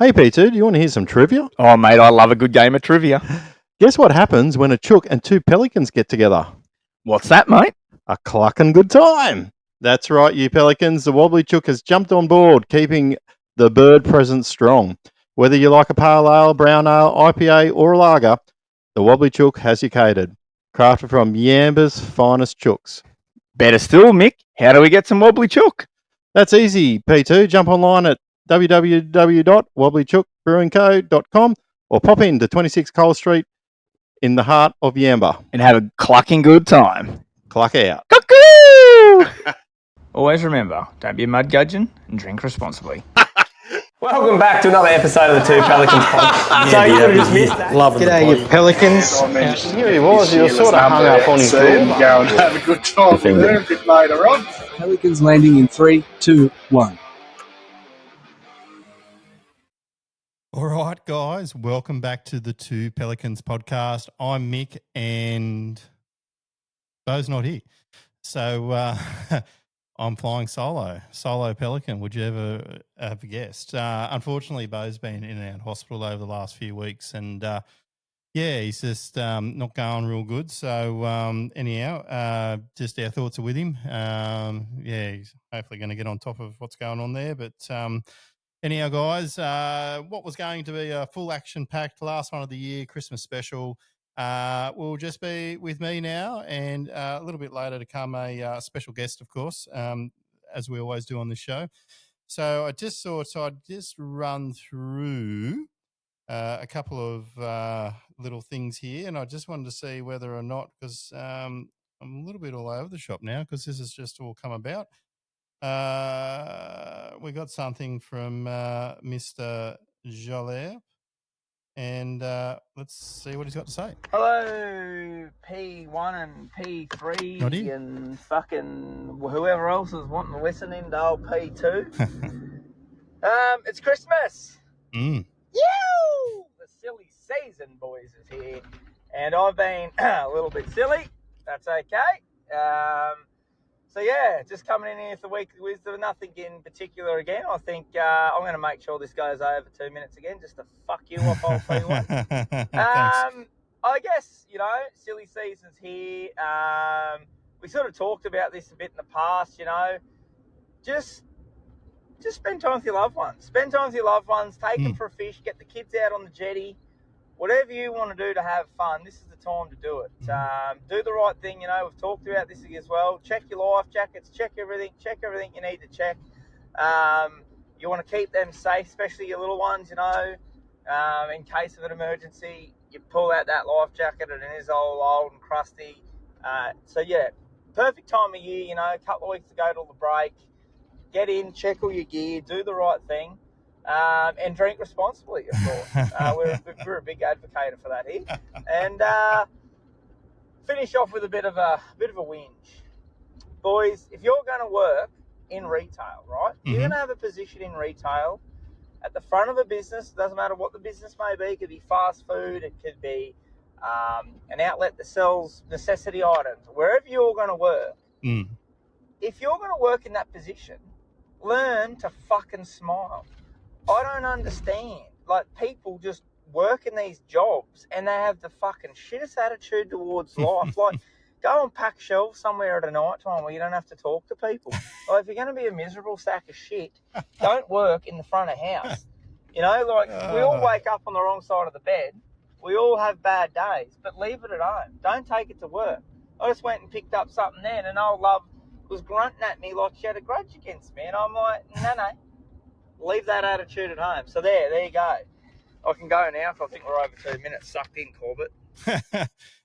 Hey, Peter, do you want to hear some trivia? Oh, mate, I love a good game of trivia. Guess what happens when a chook and two pelicans get together? What's that, mate? A clucking good time. That's right, you pelicans. The wobbly chook has jumped on board, keeping the bird presence strong. Whether you like a pale ale, brown ale, IPA, or a lager, the wobbly chook has you catered. Crafted from Yamba's finest chooks. Better still, Mick, how do we get some wobbly chook? That's easy, P2. Jump online at www.wobblychookbrewingco.com or pop into 26 Cole Street in the heart of Yamba. And have a clucking good time. Cluck out. Cuckoo! Always remember, don't be a mud gudgeon and drink responsibly. Welcome back to another episode of the Two Pelicans podcast. So you would have just missed that. G'day, you Pelicans. Here he was, you were sort of hung up on his door. Go and have a good time with them a bit later on. Pelicans landing in 3, 2, 1. All right, guys, welcome back to the Two Pelicans podcast. I'm Mick and Bo's not here. So I'm flying solo Pelican. Would you ever have guessed? Unfortunately, Bo's been in and out of hospital over the last few weeks and he's just not going real good. So anyhow, just our thoughts are with him. He's hopefully going to get on top of what's going on there. But anyhow, guys, what was going to be a full action-packed last one of the year Christmas special will just be with me now, and a little bit later to come a special guest, of course, as we always do on this show. So I just thought I'd just run through a couple of little things here, and I just wanted to see whether or not, because I'm a little bit all over the shop now because this has just all come about. We got something from Mr. Joler, and let's see what he's got to say. Hello, P1 and P3 Not here. and fucking whoever else is wanting to listen in to old P2. It's Christmas. Mm. Yoo! The silly season, boys, is here. And I've been a little bit silly. That's okay. So, yeah, just coming in here for Weekly Wisdom. Nothing in particular again. I think I'm going to make sure this goes over 2 minutes again just to fuck you off, old P1. I guess, silly season's here. We sort of talked about this a bit in the past, Just spend time with your loved ones. Spend time with your loved ones. Take them for a fish. Get the kids out on the jetty. Whatever you want to do to have fun, this is the time to do it. Do the right thing, we've talked about this as well. Check your life jackets, check everything you need to check. You want to keep them safe, especially your little ones, in case of an emergency. You pull out that life jacket and it is all old and crusty. Perfect time of year, a couple of weeks to go till the break. Get in, check all your gear, do the right thing. And drink responsibly, of course. We're a big advocate for that here. And finish off with a bit of a whinge. Boys, if you're going to work in retail, right? Mm-hmm. You're going to have a position in retail at the front of a business. Doesn't matter what the business may be. It could be fast food. It could be an outlet that sells necessity items. Wherever you're going to work, if you're going to work in that position, learn to fucking smile. I don't understand. Like, people just work in these jobs and they have the fucking shittest attitude towards life. Like, go and pack shelves somewhere at a night time where you don't have to talk to people. Like, if you're going to be a miserable sack of shit, don't work in the front of house. We all wake up on the wrong side of the bed. We all have bad days, but leave it at home. Don't take it to work. I just went and picked up something then, and old love was grunting at me like she had a grudge against me. And I'm like, no. Leave that attitude at home. So there you go. I can go now, so I think we're over 2 minutes. Sucked in, Corbett.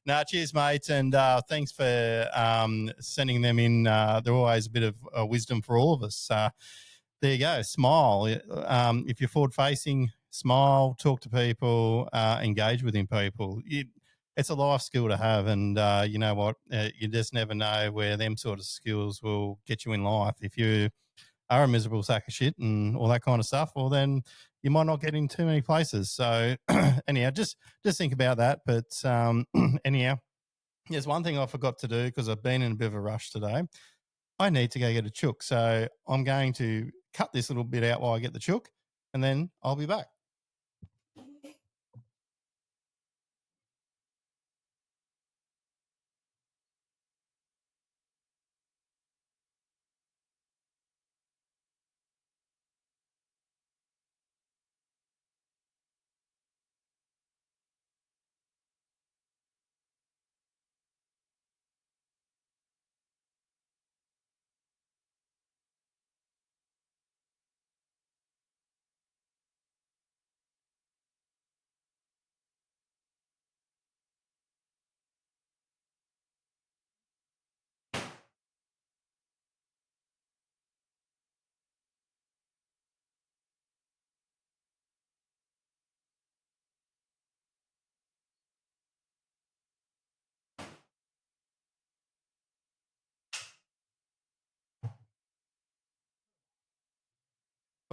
No, cheers, mate, and thanks for sending them in. They're always a bit of wisdom for all of us. There you go. Smile. If you're forward-facing, smile, talk to people, engage with people. It's a life skill to have, and you know what? You just never know where them sort of skills will get you in life. If you are a miserable sack of shit and all that kind of stuff, well, then you might not get in too many places. So anyhow, just think about that. But anyhow, there's one thing I forgot to do because I've been in a bit of a rush today. I need to go get a chook. So I'm going to cut this little bit out while I get the chook, and then I'll be back.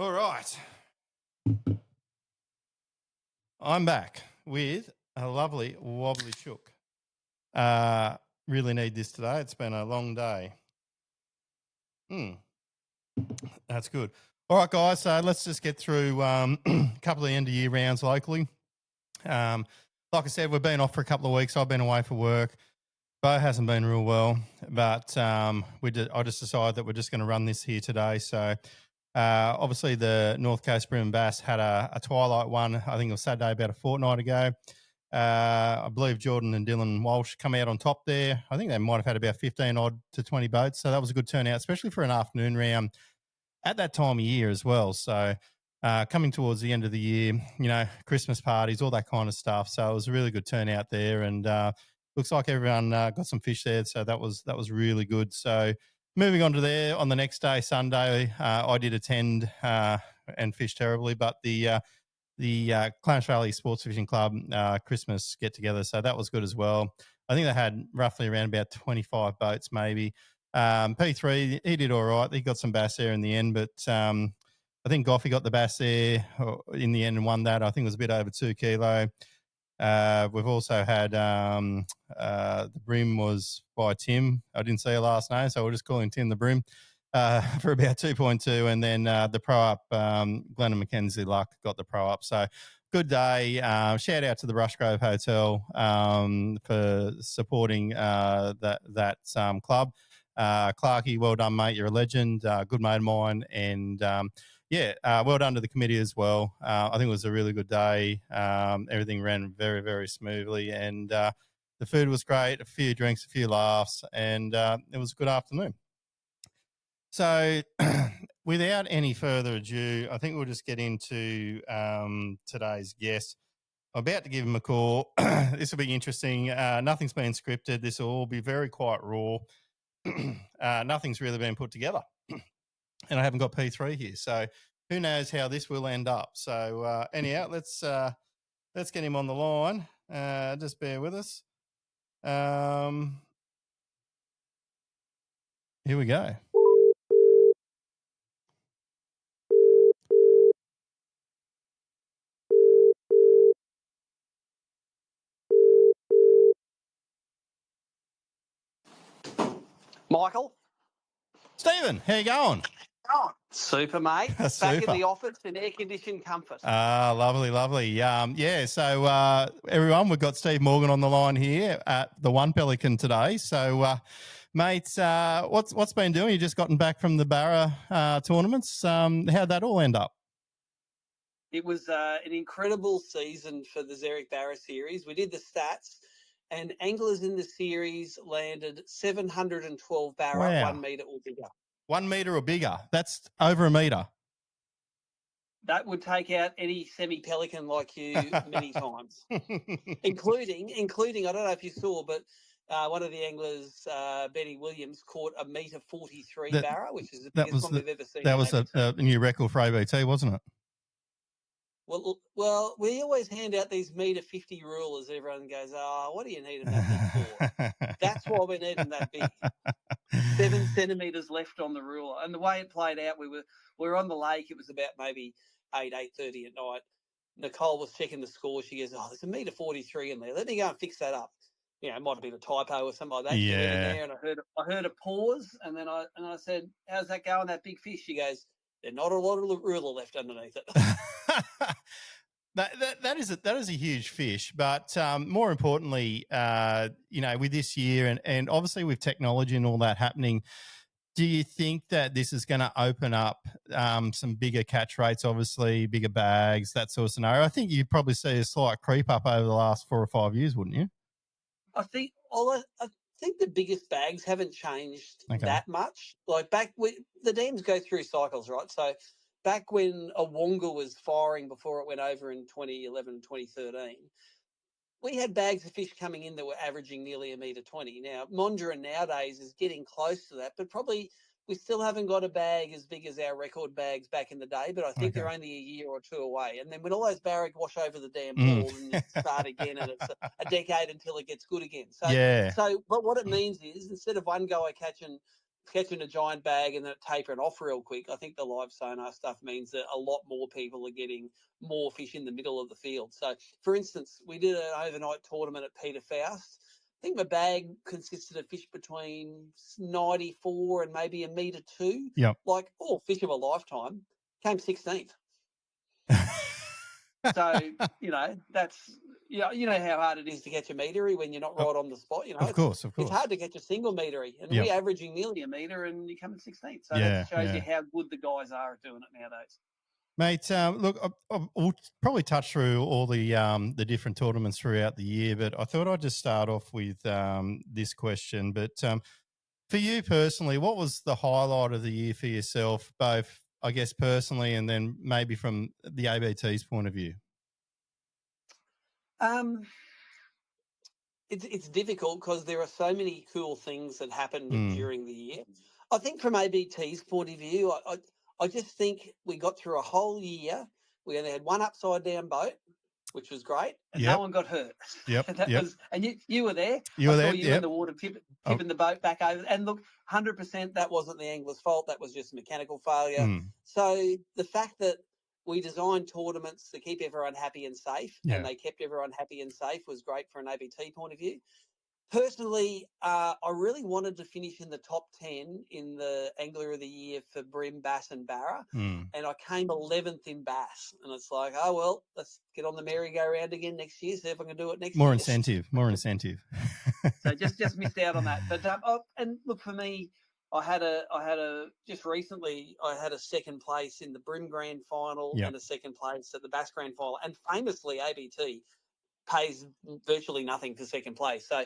All right. I'm back with a lovely wobbly chook. Really need this today. It's been a long day. That's good. All right, guys. So let's just get through a couple of end of year rounds locally. Like I said, we've been off for a couple of weeks. I've been away for work. Bo hasn't been real well, but I just decided that we're just going to run this here today. So obviously the North Coast Brim Bass had a twilight one, I think it was Saturday about a fortnight ago. I believe Jordan and Dylan Walsh come out on top there. I think they might have had about 15 odd to 20 boats. So that was a good turnout, especially for an afternoon round at that time of year as well. So coming towards the end of the year, Christmas parties, all that kind of stuff. So it was a really good turnout there, and looks like everyone got some fish there. So that was really good. So moving on to there, on the next day, Sunday, I did attend and fish terribly, but the Clarence Valley Sports Fishing Club Christmas get together, so that was good as well. I think they had roughly around about 25 boats, maybe. P3, he did all right. He got some bass there in the end, but I think Goffy got the bass there in the end and won that. I think it was a bit over 2 kilo. We've also had the Brim was by Tim. I didn't see her last name, so we'll just call him Tim the Brim for about 2.2. And then the pro up, Glenn and Mackenzie Luck got the pro up. So good day. Shout out to the Rushgrove Hotel for supporting that club. Clarkey, well done, mate. You're a legend. Good mate of mine. And well done to the committee as well. I think it was a really good day. Everything ran very, very smoothly, and the food was great. A few drinks, a few laughs, and it was a good afternoon. So without any further ado, I think we'll just get into today's guest. I'm about to give him a call. This will be interesting. Nothing's been scripted. This will all be very quite raw. Nothing's really been put together. And I haven't got P3 here. So who knows how this will end up. So anyhow, let's get him on the line. Just bear with us. Here we go. Michael. Stephen, how you going? Super, mate. Super. Back in the office in air-conditioned comfort. Lovely. So everyone, we've got Steve Morgan on the line here at the One Pelican today. So, mate, what's been doing? You just gotten back from the Barra tournaments. How'd that all end up? It was an incredible season for the Zerrick Barra series. We did the stats, and anglers in the series landed 712 Barra, Wow. 1 metre or bigger. 1 metre or bigger. That's over a metre. That would take out any semi-Pelican like you many times, including, I don't know if you saw, but one of the anglers, Benny Williams, caught 1.43 metre Barra, which is the biggest one we've ever seen. That was a new record for ABT, wasn't it? Well, we always hand out these 1.50 rulers. Everyone goes, what do you need them that big for? That's why we need them that big. 7 centimetres left on the ruler. And the way it played out, we were on the lake. It was about maybe 8:30 at night. Nicole was checking the score. She goes, there's 1.43 in there. Let me go and fix that up. It might have been a typo or something like that. Yeah. She went in there, and I heard a pause, and then I said, how's that going, that big fish? She goes, there's not a lot of ruler left underneath it. That is a huge fish, but more importantly, with this year and obviously with technology and all that happening, do you think that this is going to open up some bigger catch rates, obviously bigger bags, that sort of scenario? I think you'd probably see a slight creep up over the last 4 or 5 years, wouldn't you? I think the biggest bags haven't changed that much. Like the dams go through cycles, right? So back when a Wonga was firing before it went over in 2011, 2013, we had bags of fish coming in that were averaging nearly 1.20 metre. Now, Mondra nowadays is getting close to that, but probably we still haven't got a bag as big as our record bags back in the day, but I think they're only a year or two away. And then when all those barrack wash over the damn wall and you start again, and it's a decade until it gets good again. So, but what it means is instead of one guy catching catching a giant bag and then tapering off real quick. I think the live sonar stuff means that a lot more people are getting more fish in the middle of the field. So, for instance, we did an overnight tournament at Peter Faust. I think my bag consisted of fish between 94 and maybe 1.2 meters. Yep. Like all fish of a lifetime. Came 16th. So, that's, you know how hard it is to catch a metery when you're not right on the spot. Of course. It's hard to catch a single metery, and Yep. we're averaging nearly a meter, and you come in 16th. So Yeah, that shows you how good the guys are at doing it nowadays. Mate, look, we'll probably touch through all the different tournaments throughout the year, but I thought I'd just start off with this question. But for you personally, what was the highlight of the year for yourself, both, I guess, personally and then maybe from the ABT's point of view? It's difficult because there are so many cool things that happened during the year. I think from ABT's point of view, I just think we got through a whole year. We only had one upside down boat, which was great, and no one got hurt. Yep. And you were there. You were I saw there. you in the water tipping the boat back over. And look, 100% that wasn't the angler's fault. That was just a mechanical failure. So the fact that we designed tournaments to keep everyone happy and safe, and they kept everyone happy and safe was great for an ABT point of view. Personally, I really wanted to finish in the top 10 in the Angler of the Year for Bream, Bass and Barra, and I came 11th in Bass. And it's like, oh, well, let's get on the merry-go-round again next year, see if I can do it next year. More incentive. So just missed out on that. But and look, for me, just recently I had a second place in the Bream Grand Final and a second place at the Bass Grand Final, and famously ABT pays virtually nothing for second place. So I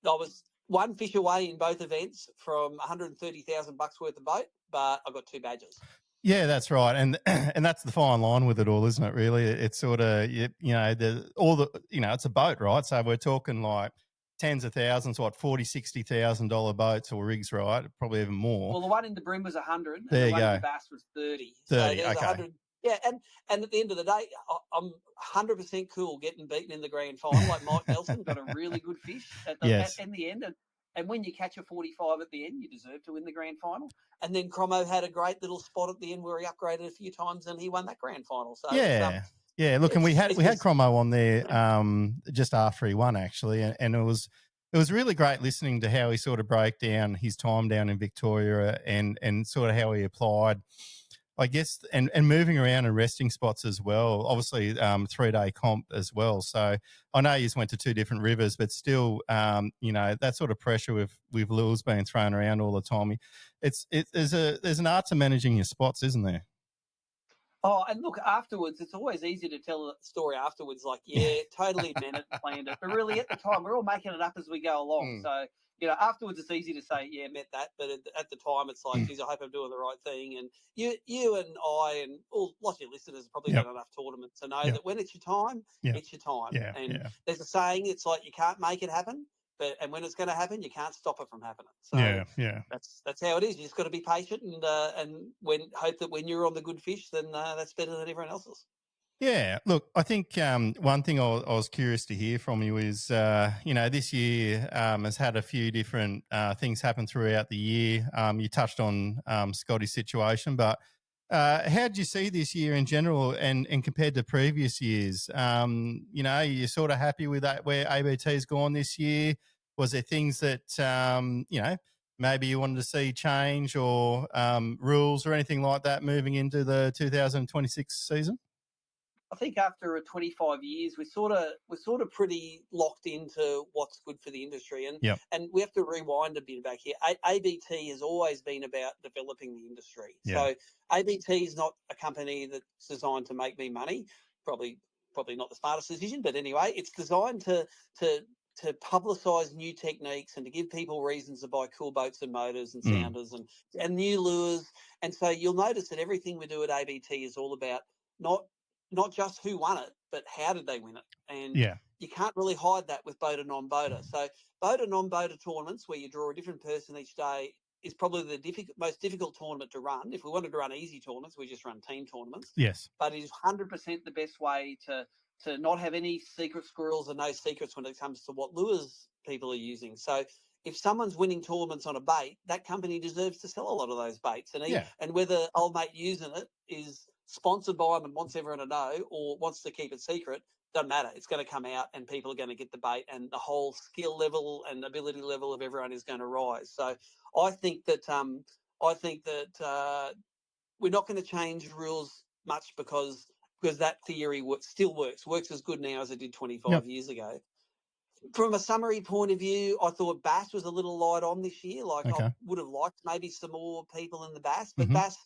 was one fish away in both events from $130,000 worth of boat, but I got 2 badges. Yeah, that's right, and that's the fine line with it all, isn't it? Really, it's sort of it's a boat, right? So we're talking like tens of thousands, what, $40,000-$60,000 boats or rigs, right? Probably even more. Well, the one in the Bream was 100, and there the you one go. in the Bass was 30. 30, so there's okay. 100. Yeah, and at the end of the day, I'm 100% cool getting beaten in the grand final. Like Mike Nelson got a really good fish in the end. And when you catch a 45 at the end, you deserve to win the grand final. And then Cromo had a great little spot at the end where he upgraded a few times and he won that grand final. So look, and we had Cromo on there just after he won, actually, and it was really great listening to how he sort of broke down his time down in Victoria and sort of how he applied, I guess, and moving around and resting spots as well. Obviously, 3-day comp as well. So I know you just went to 2 different rivers, but still, that sort of pressure with lures being thrown around all the time. There's an art to managing your spots, isn't there? Oh, and look, afterwards, it's always easy to tell a story afterwards, like, yeah, totally meant it, planned it. But really, at the time, we're all making it up as we go along. So, afterwards, it's easy to say, yeah, meant that. But at the time, it's like, geez, I hope I'm doing the right thing. And you and I and lots of your listeners have probably done enough tournaments to know that when it's your time, it's your time. There's a saying, it's like you can't make it happen. And when it's going to happen, you can't stop it from happening. So that's how it is. You just got to be patient and hope that when you're on the good fish, then that's better than everyone else's. Yeah, look, I think one thing I was curious to hear from you is, this year has had a few different things happen throughout the year. You touched on Scotty's situation, but how did you see this year in general and compared to previous years? You're sort of happy with that where ABT's gone this year? Was there things that, maybe you wanted to see change or rules or anything like that moving into the 2026 season? I think after 25 years, we're sort of pretty locked into what's good for the industry, and we have to rewind a bit back here. ABT has always been about developing the industry. So ABT is not a company that's designed to make me money. Probably not the smartest decision, but anyway, it's designed to publicise new techniques and to give people reasons to buy cool boats and motors and sounders and new lures. And so you'll notice that everything we do at ABT is all about not just who won it, but how did they win it? And you can't really hide that with boater, non-boater. So boater, non-boater tournaments where you draw a different person each day is probably the most difficult tournament to run. If we wanted to run easy tournaments, we just run team tournaments. Yes. But it is 100% the best way to not have any secret squirrels and no secrets when it comes to what lures people are using. So if someone's winning tournaments on a bait, that company deserves to sell a lot of those baits. And Yeah. and whether old mate using it is sponsored by them and wants everyone to know or wants to keep it secret, doesn't matter. It's going to come out and people are going to get the bait and the whole skill level and ability level of everyone is going to rise. So I think that we're not going to change rules much because that theory still works as good now as it did 25 years ago. From a summary point of view, I thought Bass was a little light on this year. Like I would have liked maybe some more people in the Bass, but Bass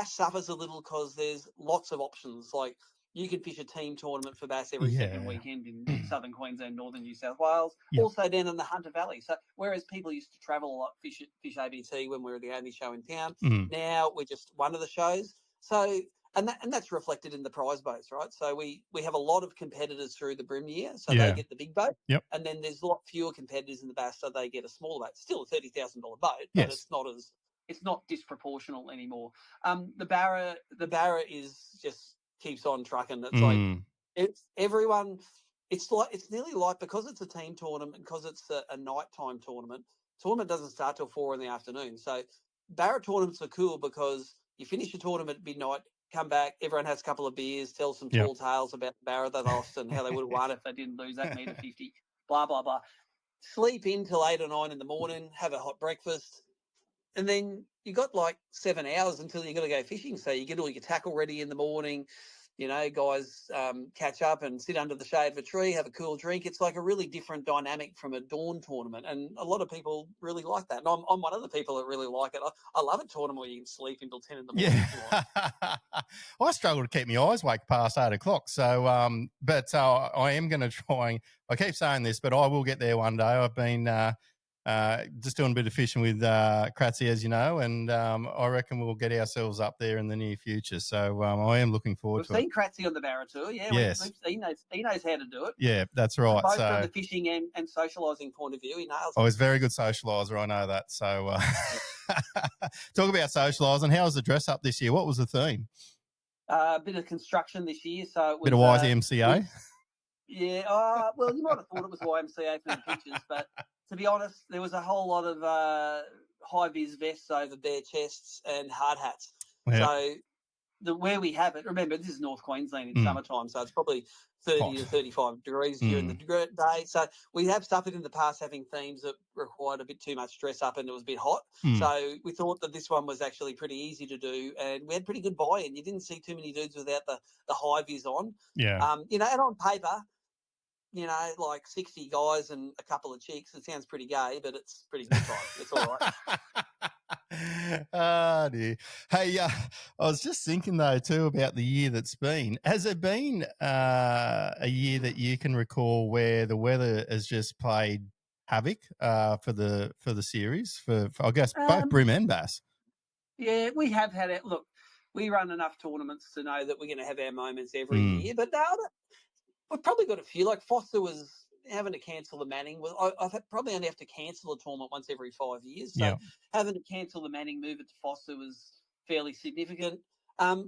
suffers a little because there's lots of options. Like you can fish a team tournament for Bass every second weekend in southern Queensland, northern New South Wales, also down in the Hunter Valley. So whereas people used to travel a lot, fish ABT when we were the only show in town, now we're just one of the shows. So and that's reflected in the prize boats, right? So we have a lot of competitors through the Brim year, so they get the big boat, and then there's a lot fewer competitors in the Bass, so they get a smaller boat. Still a $30,000 boat, but it's not disproportional anymore. The Barra is just keeps on trucking. It's like it's everyone. It's nearly like because it's a team tournament, because it's a nighttime tournament. Tournament doesn't start till 4 p.m, so Barra tournaments are cool because you finish your tournament at midnight. Come back, everyone has a couple of beers, tell some tall tales about the Barra they lost and how they would have won if they didn't lose that metre 50, blah, blah, blah. Sleep in till 8 or 9 in the morning, have a hot breakfast, and then you got like 7 hours until you got to go fishing. So you get all your tackle ready in the morning, guys catch up and sit under the shade of a tree, have a cool drink. It's like a really different dynamic from a dawn tournament. And a lot of people really like that. And I'm one of the people that really like it. I love a tournament where you can sleep until 10 in the morning. Yeah. I struggle to keep my eyes awake past 8 o'clock. So, but I am going to try. I keep saying this, but I will get there one day. I've been just doing a bit of fishing with Kratzy, as you know, and I reckon we'll get ourselves up there in the near future. So I am looking forward to it. We've seen Kratzy on the Barra tour, Yes. He knows how to do it. Yeah, that's right. Both from the fishing and socialising point of view, he nails it. I was a very good socialiser, I know that. So talk about socialising. How was the dress up this year? What was the theme? A bit of construction this year. So it was, bit of YMCA? Yeah. Well, you might have thought it was YMCA for the pictures, but to be honest, there was a whole lot of high-vis vests over bare chests and hard hats. Yeah. So where we have it, remember, this is North Queensland in summertime, so it's probably 30 to 35 degrees during the day. So we have suffered in the past having themes that required a bit too much dress up and it was a bit hot. So we thought that this one was actually pretty easy to do, and we had pretty good buy-in. You didn't see too many dudes without the high-vis on. Yeah. And on paper, like 60 guys and a couple of chicks. It sounds pretty gay, but it's pretty good time. It's all right. Oh, dear. Hey, I was just thinking, though, too, about the year that's been. Has it been a year that you can recall where the weather has just played havoc for the series, for I guess, both Brim and Bass? Yeah, we have had it. Look, we run enough tournaments to know that we're going to have our moments every year, but we've probably got a few. Like Foster was having to cancel the Manning. I've probably only have to cancel a tournament once every 5 years. So having to cancel the Manning, move it to Foster was fairly significant.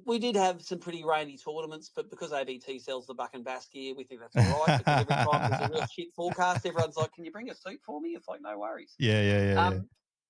We did have some pretty rainy tournaments, but because ABT sells the buck and bass gear, we think that's all right. Because every time there's a real shit forecast, everyone's like, "Can you bring a suit for me?" It's like, no worries. Yeah.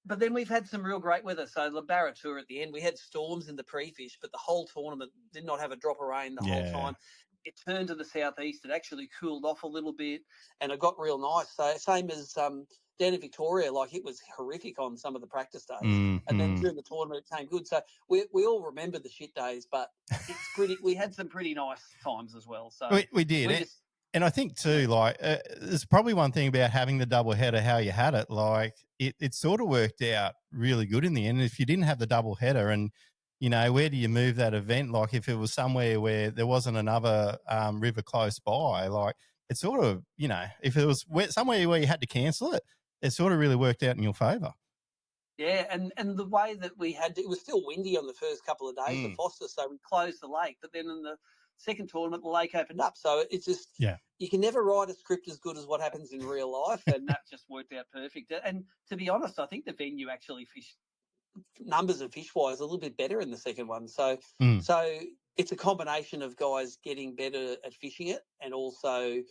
But then we've had some real great weather. So the Barra Tour at the end, we had storms in the pre-fish, but the whole tournament did not have a drop of rain the whole time. It turned to the southeast. It actually cooled off a little bit, and it got real nice. So same as down in Victoria, like it was horrific on some of the practice days, and then during the tournament it came good. So we all remember the shit days, but it's pretty. We had some pretty nice times as well. So we did. And I think too, like, there's probably one thing about having the double header, how you had it. Like, it sort of worked out really good in the end. If you didn't have the double header, and where do you move that event? Like, if it was somewhere where there wasn't another river close by, like, it sort of, if it was somewhere where you had to cancel it, it sort of really worked out in your favour. Yeah, and the way that we had it was still windy on the first couple of days at Foster, so we closed the lake. But then in the second tournament, the lake opened up. So it's just, you can never write a script as good as what happens in real life, and that just worked out perfect. And to be honest, I think the venue actually fished numbers and fish-wise a little bit better in the second one. So it's a combination of guys getting better at fishing it and also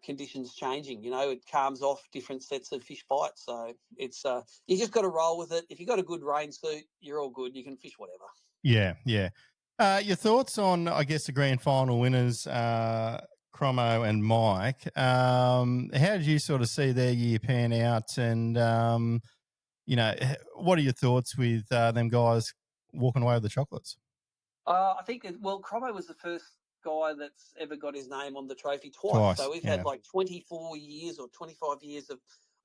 conditions changing. It calms off different sets of fish bites. So it's you just got to roll with it. If you got a good rain suit, you're all good. You can fish whatever. Yeah. Your thoughts on, I guess, the grand final winners, Cromo and Mike. How did you sort of see their year pan out? And, what are your thoughts with them guys walking away with the chocolates? I think, Cromo was the first guy that's ever got his name on the trophy twice. So we've had like 24 years or 25 years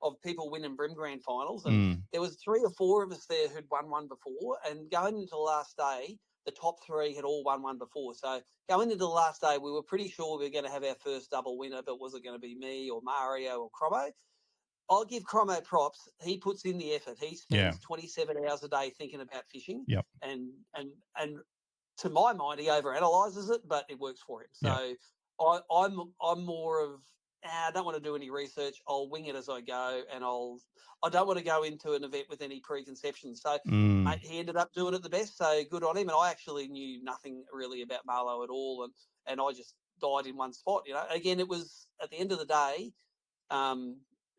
of people winning Brim Grand Finals. And there was 3 or 4 of us there who'd won one before. And going into the last day, the top 3 had all won one before. So going into the last day, we were pretty sure we were going to have our first double winner, but was it going to be me or Mario or Cromo? I'll give Cromo props. He puts in the effort. He spends 27 hours a day thinking about fishing. Yep. And to my mind, he overanalyzes it, but it works for him. So I'm more of, I don't want to do any research. I'll wing it as I go, and I don't want to go into an event with any preconceptions. So mate, he ended up doing it the best. So good on him. And I actually knew nothing really about Marlo at all, and I just died in one spot. Again, it was at the end of the day.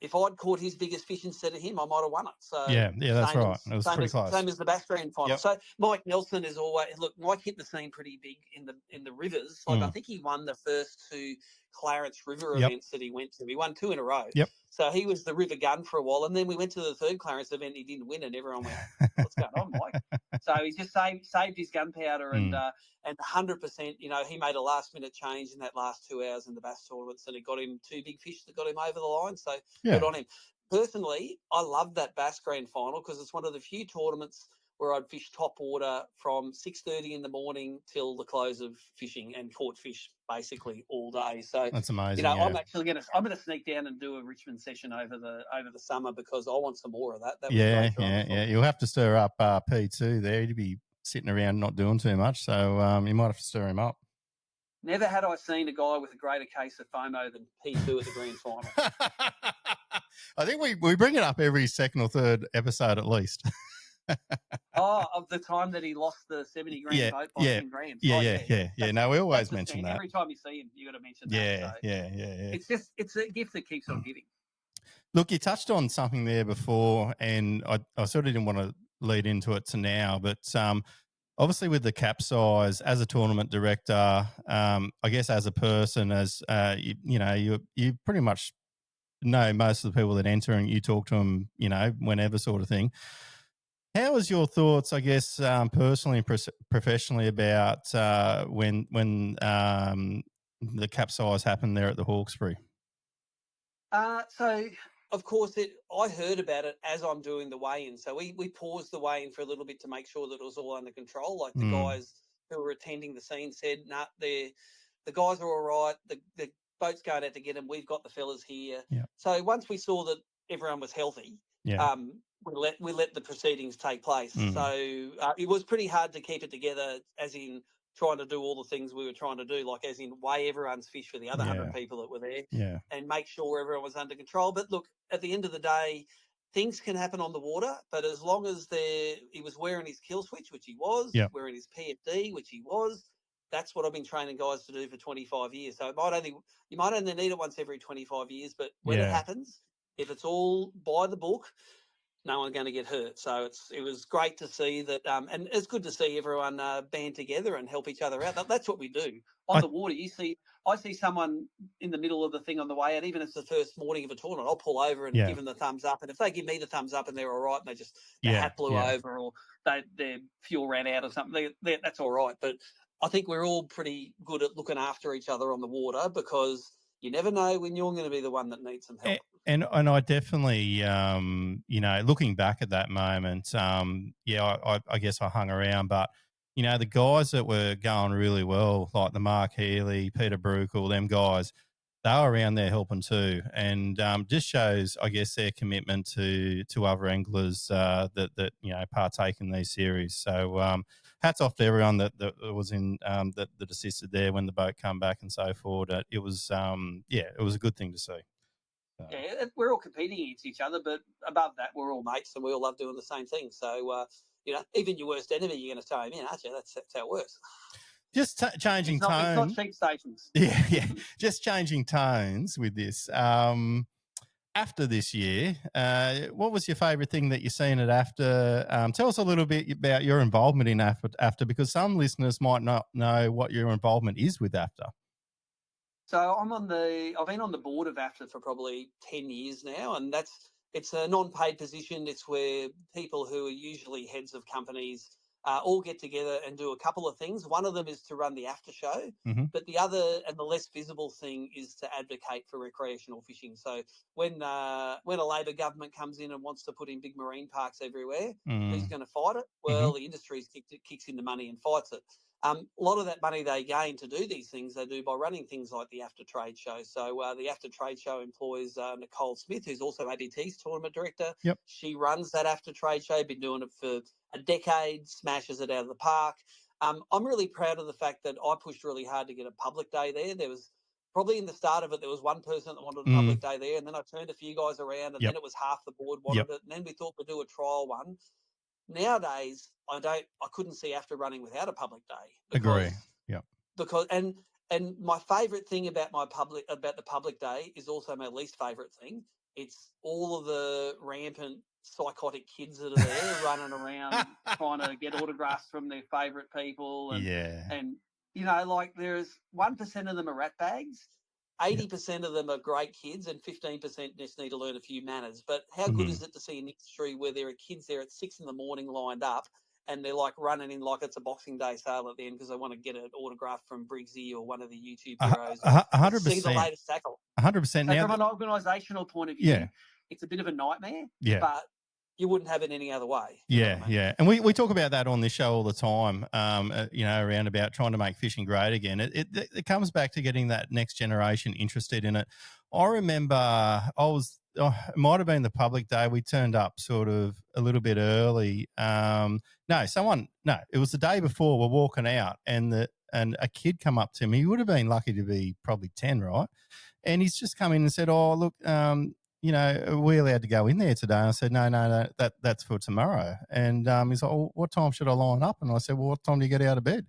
If I'd caught his biggest fish instead of him, I might have won it. So that's right. It was pretty close. Same as the Bass Grand Final. Yep. So Mike Nelson is always Mike hit the scene pretty big in the rivers. Like I think he won the first 2 Clarence River events that he went to. He won 2 in a row. Yep. So he was the river gun for a while, and then we went to the 3rd Clarence event. He didn't win, and everyone went, "What's going on, Mike?" So he just saved his gunpowder, and 100%. He made a last-minute change in that last 2 hours in the bass tournaments, and it got him 2 big fish that got him over the line. So good on him. Personally, I love that Bass Grand Final because it's one of the few tournaments where I'd fish top water from 6:30 in the morning till the close of fishing and caught fish basically all day. So that's amazing. I'm actually I'm gonna sneak down and do a Richmond session over the summer because I want some more of that. That was great. You'll have to stir up P2 there. He'd be sitting around not doing too much, so you might have to stir him up. Never had I seen a guy with a greater case of FOMO than P2 at the grand final. I think we bring it up every second or third episode at least. Of the time that he lost the 70 grand vote by 10 grand. Yeah. No, we always mention that. Every time you see him, you got to mention that. Yeah. It's a gift that keeps on giving. Look, you touched on something there before, and I sort of didn't want to lead into it to now, but obviously with the cap size, as a tournament director, I guess as a person, as you pretty much know most of the people that enter and you talk to them, whenever sort of thing. How was your thoughts, I guess, personally and professionally about when the cap size happened there at the Hawkesbury? So, of course, I heard about it as I'm doing the weigh-in. So we paused the weigh-in for a little bit to make sure that it was all under control. Like the guys who were attending the scene said, "Nah, the guys are all right. The boat's going out to get them. We've got the fellas here." Yeah. So once we saw that everyone was healthy, we let the proceedings take place. So it was pretty hard to keep it together, as in trying to do all the things we were trying to do, like as in weigh everyone's fish for the other 100 people that were there and make sure everyone was under control. But look, at the end of the day, things can happen on the water, but as long as he was wearing his kill switch, which he was, wearing his PFD, which he was, that's what I've been training guys to do for 25 years. So you might only need it once every 25 years, but when it happens, if it's all by the book, no one's going to get hurt. So it was great to see that, and it's good to see everyone band together and help each other out. That's what we do on the water. I see someone in the middle of the thing on the way out, even if it's the first morning of a tournament, I'll pull over and give them the thumbs up. And if they give me the thumbs up and they're all right, and their hat blew over or their fuel ran out or something, that's all right. But I think we're all pretty good at looking after each other on the water because you never know when you're going to be the one that needs some help. And I definitely, looking back at that moment, I guess I hung around, but, the guys that were going really well, like the Mark Healy, Peter Brook, all them guys, they were around there helping too. And just shows, I guess, their commitment to other anglers that partake in these series. So hats off to everyone that was in, that assisted there when the boat come back and so forth. It was, it was a good thing to see. Yeah, we're all competing against each other, but above that, we're all mates and we all love doing the same thing. So, even your worst enemy, you're going to throw him in, aren't you? That's how it works. Just changing It's not tone. cheap stations. Yeah. Just changing tones with this. After this year, what was your favourite thing that you've seen at AFTA? Tell us a little bit about your involvement in AFTA, because some listeners might not know what your involvement is with AFTA. So I've been on the board of AFTA for probably 10 years now, and it's a non-paid position. It's where people who are usually heads of companies all get together and do a couple of things. One of them is to run the AFTA show, but the other and the less visible thing is to advocate for recreational fishing. So when a Labor government comes in and wants to put in big marine parks everywhere, who's going to fight it? Well, the industry kicks in the money and fights it. A lot of that money they gain to do these things, they do by running things like the AFTA Trade Show. So the AFTA Trade Show employs Nicole Smith, who's also ABT's tournament director. Yep. She runs that AFTA Trade Show, been doing it for a decade, smashes it out of the park. I'm really proud of the fact that I pushed really hard to get a public day there. There was probably in the start of it, there was one person that wanted a public day there, and then I turned a few guys around, and then it was half the board wanted it, and then we thought we'd do a trial one. Nowadays, I couldn't see AFTA running without a public day. Agree. Because and my favourite thing about the public day is also my least favourite thing. It's all of the rampant psychotic kids that are there running around trying to get autographs from their favourite people, and like there's 1% of them are rat bags. 80% of them are great kids, and 15% just need to learn a few manners. But how good is it to see an industry where there are kids there at 6 a.m. lined up, and they're like running in like it's a Boxing Day sale at the end because they want to get an autograph from Briggsy or one of the YouTube heroes. 100%. See the latest tackle. 100%. So Now, from an organisational point of view, it's a bit of a nightmare. But you wouldn't have it any other way. Yeah. And we talk about that on this show all the time, around about trying to make fishing great again. It comes back to getting that next generation interested in it. I remember it might have been the public day. We turned up sort of a little bit early. It was the day before we're walking out, and a kid come up to me. He would have been lucky to be probably 10, right? And he's just come in and said, "Oh, look, are we allowed to go in there today?" And I said, no, that's for tomorrow. And he's like, "Oh, what time should I line up?" And I said, "Well, what time do you get out of bed?"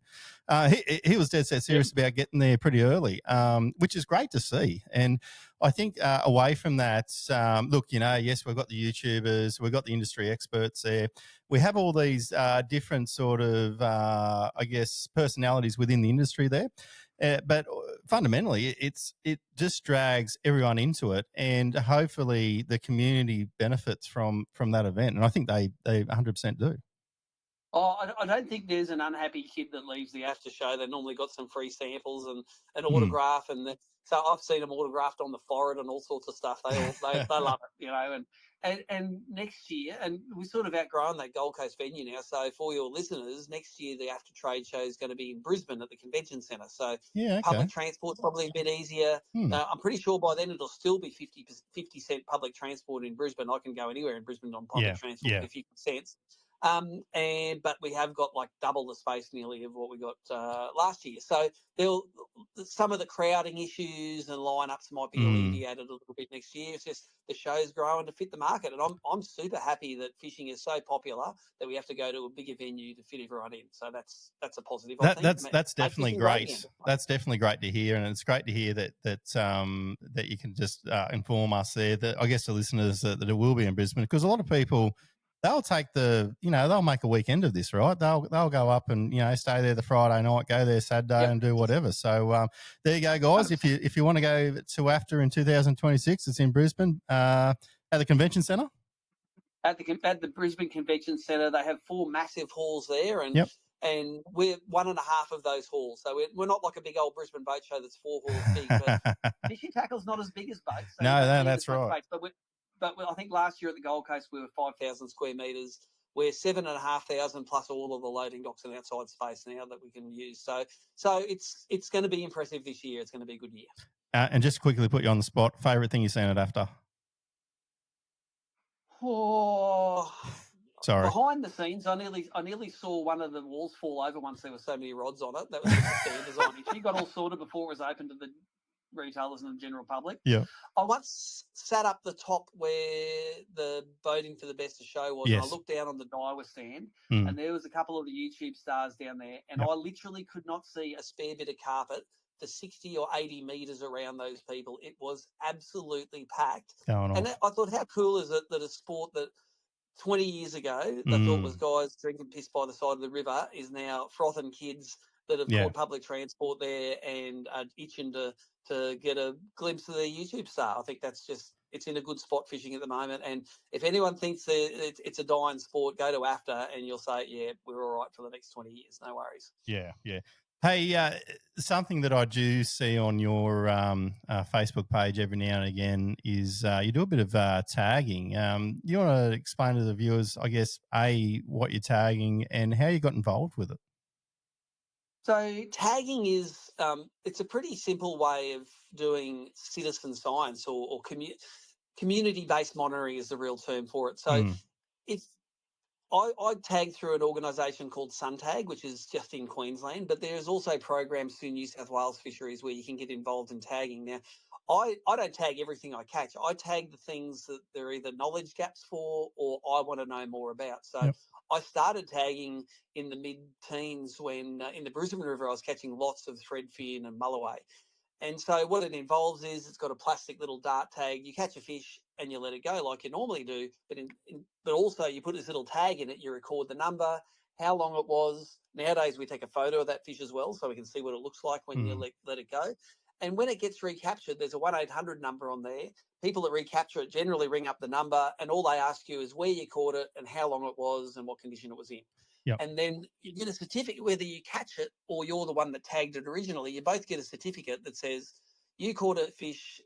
He was dead set serious about getting there pretty early, which is great to see. And I think away from that, yes, we've got the YouTubers, we've got the industry experts there. We have all these different sort of, personalities within the industry there. But fundamentally, it just drags everyone into it, and hopefully the community benefits from that event. And I think they 100% do. Oh, I don't think there's an unhappy kid that leaves the after show. They normally got some free samples and an autograph, so I've seen them autographed on the forehead and all sorts of stuff. They love it, And next year, and we've sort of outgrown that Gold Coast venue now. So for your listeners, next year the after trade show is going to be in Brisbane at the convention centre. So public transport's probably a bit easier. I'm pretty sure by then it'll still be 50 cent public transport in Brisbane. I can go anywhere in Brisbane on public transport for 50 cents. But we have got like double the space nearly of what we got last year. So some of the crowding issues and lineups might be alleviated a little bit next year. It's just the show's growing to fit the market, and I'm super happy that fishing is so popular that we have to go to a bigger venue to fit everyone in. So that's a positive. That's definitely great. That's definitely great to hear, and it's great to hear that you can just inform us there. That I guess the listeners that it will be in Brisbane, because a lot of people, they'll take they'll make a weekend of this, right? They'll go up and stay there the Friday night, go there Saturday, and do whatever. So there you go, guys. 100%. If you want to go to AFTA in 2026, it's in Brisbane at the convention centre. At the Brisbane Convention Centre, they have 4 massive halls there, and we're 1.5 of those halls. So we're not like a big old Brisbane boat show that's 4 halls big, but fishing tackle's not as big as boats. So no, that's right. But I think last year at the Gold Coast we were 5,000 square metres. We're 7,500 plus all of the loading docks and outside space now that we can use. So it's going to be impressive this year. It's going to be a good year. And just quickly put you on the spot, favourite thing you've seen at AFTA? Oh, sorry. Behind the scenes, I nearly saw one of the walls fall over once there were so many rods on it. That was just a stand design issue. Got all sorted before it was open to the retailers and the general public. Yeah. I once sat up the top where the voting for the best of show was, Yes. and I looked down on the Daiwa stand, Mm. and there was a couple of the YouTube stars down there, and Yep. I literally could not see a spare bit of carpet for 60 or 80 metres around those people. It was absolutely packed. Going And off. I thought, how cool is it that a sport that 20 years ago they thought was guys drinking piss by the side of the river is now frothing kids that have caught public transport there and are itching to get a glimpse of their YouTube star. I think that's just, it's in a good spot fishing at the moment. And if anyone thinks that it's a dying sport, go to AFTA and you'll say, yeah, we're all right for the next 20 years. No worries. Yeah, yeah. Hey, something that I do see on your Facebook page every now and again is you do a bit of tagging. You want to explain to the viewers, I guess, A, what you're tagging and how you got involved with it? So tagging is it's a pretty simple way of doing citizen science or community-based monitoring is the real term for it. So it's I tag through an organisation called Suntag, which is just in Queensland, but there's also programs through New South Wales Fisheries where you can get involved in tagging. Now, I don't tag everything I catch. I tag the things that there are either knowledge gaps for or I want to know more about. So I started tagging in the mid-teens when in the Brisbane River I was catching lots of threadfin and mulloway. And so what it involves is it's got a plastic little dart tag. You catch a fish and you let it go like you normally do, but also you put this little tag in it. You record the number, how long it was. Nowadays we take a photo of that fish as well so we can see what it looks like when you let it go. And when it gets recaptured, there's a 1-800 number on there. People that recapture it generally ring up the number and all they ask you is where you caught it and how long it was and what condition it was in. Yep. And then you get a certificate, whether you catch it or you're the one that tagged it originally, you both get a certificate that says you caught a fish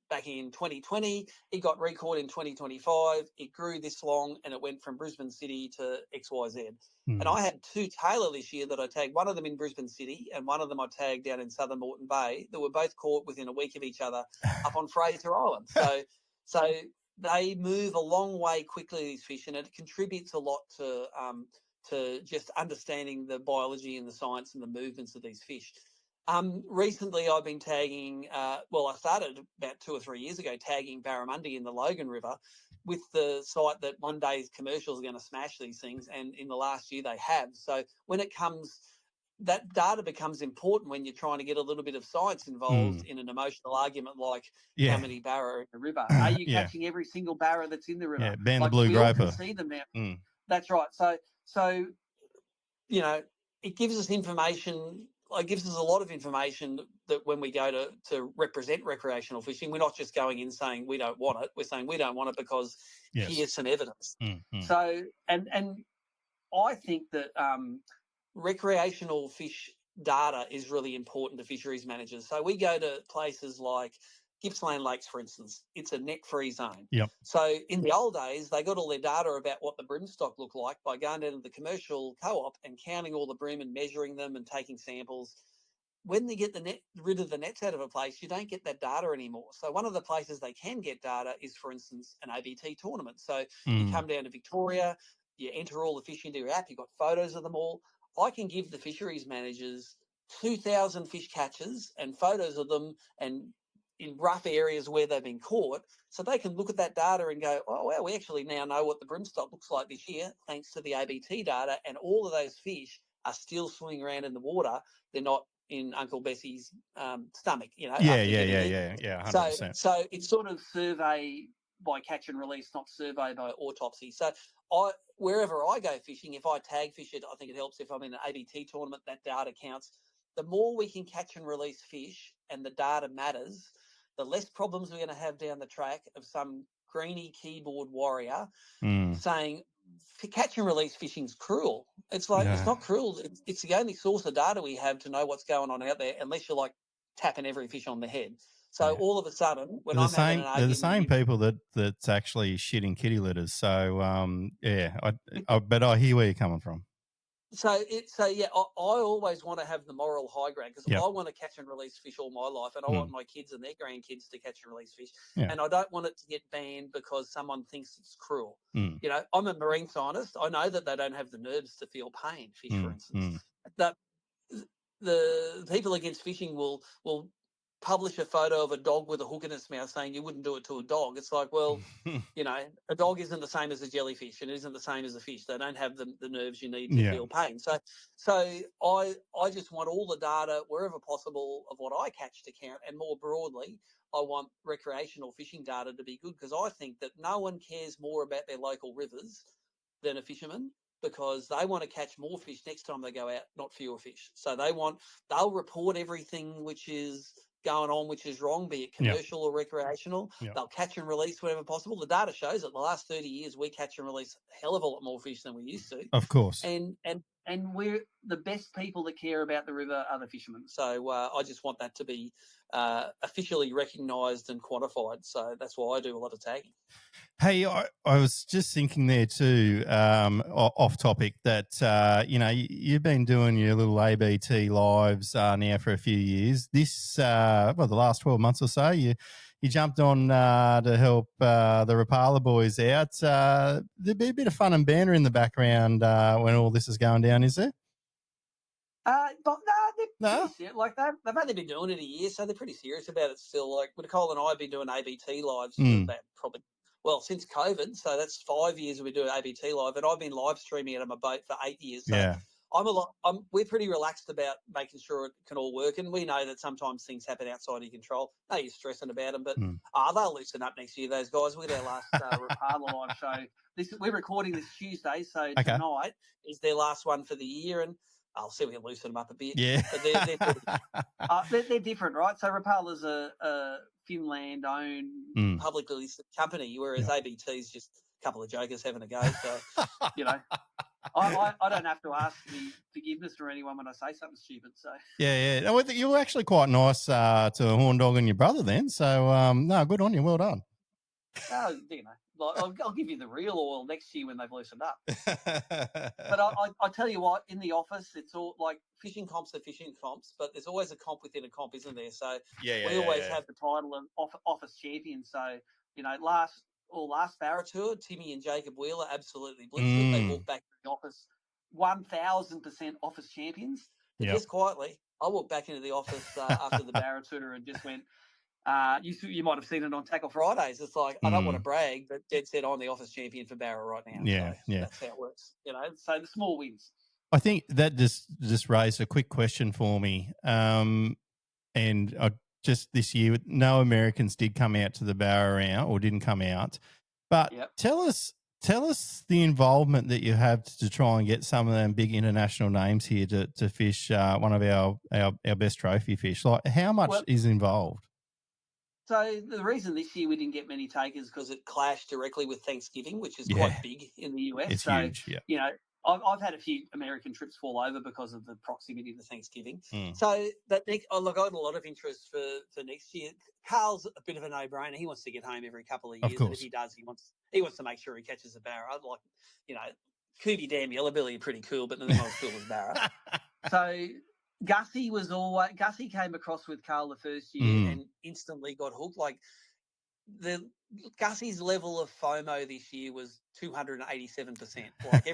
back in 2020, it got recaught in 2025, it grew this long and it went from Brisbane City to XYZ. And I had two tailor this year that I tagged, one of them in Brisbane City and one of them I tagged down in Southern Moreton Bay that were both caught within a week of each other up on Fraser Island. So they move a long way quickly, these fish, and it contributes a lot to just understanding the biology and the science and the movements of these fish. Recently, I've been tagging, I started about 2 or 3 years ago tagging barramundi in the Logan River with the sight that one day commercials are going to smash these things, and in the last year they have. So when it comes, that data becomes important when you're trying to get a little bit of science involved in an emotional argument like how many barra are in the river. Are you catching every single barra that's in the river? Yeah, ban like the blue we all groper. can see them now. That's right. So, you know, it gives us information. It gives us a lot of information that when we go to represent recreational fishing, we're not just going in saying we don't want it. We're saying we don't want it because here's some evidence. So, and I think that recreational fish data is really important to fisheries managers. So we go to places like Gippsland Lakes, for instance. It's a net-free zone. Yep. So in the old days, they got all their data about what the bream stock looked like by going down to the commercial co-op and counting all the bream and measuring them and taking samples. When they get rid of the nets out of a place, you don't get that data anymore. So one of the places they can get data is, for instance, an ABT tournament. So you come down to Victoria, you enter all the fish into your app, you've got photos of them all. I can give the fisheries managers 2,000 fish catches and photos of them and in rough areas where they've been caught, so they can look at that data and go, oh, well, we actually now know what the bream stock looks like this year thanks to the ABT data, and all of those fish are still swimming around in the water. They're not in Uncle Bessie's stomach, you know. Yeah, 100%. So it's sort of survey by catch and release, not survey by autopsy. So wherever I go fishing, if I tag fish it, I think it helps. If I'm in an ABT tournament, that data counts. The more we can catch and release fish and the data matters, the less problems we're going to have down the track of some greeny keyboard warrior saying catch and release fishing's cruel. It's like, it's not cruel. It's the only source of data we have to know what's going on out there, unless you're like tapping every fish on the head. So all of a sudden, when I'm having an argument, they're the same people that's actually shitting kitty litters. So but I hear where you're coming from. So I always want to have the moral high ground because I want to catch and release fish all my life, and I want my kids and their grandkids to catch and release fish, and I don't want it to get banned because someone thinks it's cruel. You know, I'm a marine scientist. I know that they don't have the nerves to feel pain. Fish, for instance, that the people against fishing will publish a photo of a dog with a hook in its mouth saying you wouldn't do it to a dog. It's like, well, you know, a dog isn't the same as a jellyfish and isn't the same as a fish. They don't have the nerves you need to feel pain. So I just want all the data wherever possible of what I catch to count, and more broadly, I want recreational fishing data to be good, because I think that no one cares more about their local rivers than a fisherman, because they want to catch more fish next time they go out, not fewer fish. So they'll report everything which is going on, which is wrong, be it commercial or recreational. They'll catch and release whatever possible. The data shows that the last 30 years we catch and release a hell of a lot more fish than we used to. Of course. And we're the best people that care about the river are the fishermen. So I just want that to be officially recognised and quantified. So that's why I do a lot of tagging. Hey, I was just thinking there too, off topic, that, you know, you've been doing your little ABT lives now for a few years. This, the last 12 months or so, you jumped on to help the Rapala boys out. There'd be a bit of fun and banter in the background when all this is going down, is there? But they're pretty serious. Like they've only been doing it a year, so they're pretty serious about it still. Like Nicole and I have been doing ABT lives for about since COVID. So that's 5 years we do ABT live, and I've been live streaming it on my boat for 8 years. So we're pretty relaxed about making sure it can all work, and we know that sometimes things happen outside of your control. No, you're stressing about them, but they'll loosen up next year. Those guys. We had our last Rapala live show. We're recording this Tuesday, so tonight is their last one for the year, and I'll see if we can loosen them up a bit. Yeah. But they're different, right? So Rapala's a Finland-owned, publicly listed company, whereas ABT is just a couple of jokers having a go. So, you know, I don't have to ask the forgiveness from anyone when I say something stupid. So yeah. No, you were actually quite nice to Horn Dog and your brother then. So, no, good on you. Well done. You know, I'll give you the real oil next year when they've loosened up. But I tell you what, in the office, it's all like fishing comps are fishing comps, but there's always a comp within a comp, isn't there? So we always have the title of office champion. So, you know, last Barra Tour, Timmy and Jacob Wheeler absolutely blitzed it. They walked back to the office 1,000% office champions. But just quietly, I walked back into the office after the Barra Tour and just went, you might have seen it on Tackle Fridays. It's like, I don't want to brag, but Dead said I'm the office champion for Barra right now. Yeah, so that's how it works. You know, so the small wins. I think that just raised a quick question for me. And just this year, no Americans did come out to the Barra round, or didn't come out. But tell us the involvement that you have to try and get some of them big international names here to fish one of our best trophy fish. Like, how much is involved? So the reason this year we didn't get many takers because it clashed directly with Thanksgiving, which is quite big in the US. It's huge, You know, I've had a few American trips fall over because of the proximity to Thanksgiving. So that I got a lot of interest for next year. Carl's a bit of a no-brainer. He wants to get home every couple of years, and if he does, he wants to make sure he catches a Barra. Like, you know, Kubi Dam Yellowbelly are pretty cool, but they're not as cool as Barra. So Gussie came across with Carl the first year and instantly got hooked. Like Gussie's level of FOMO this year was 287%. Like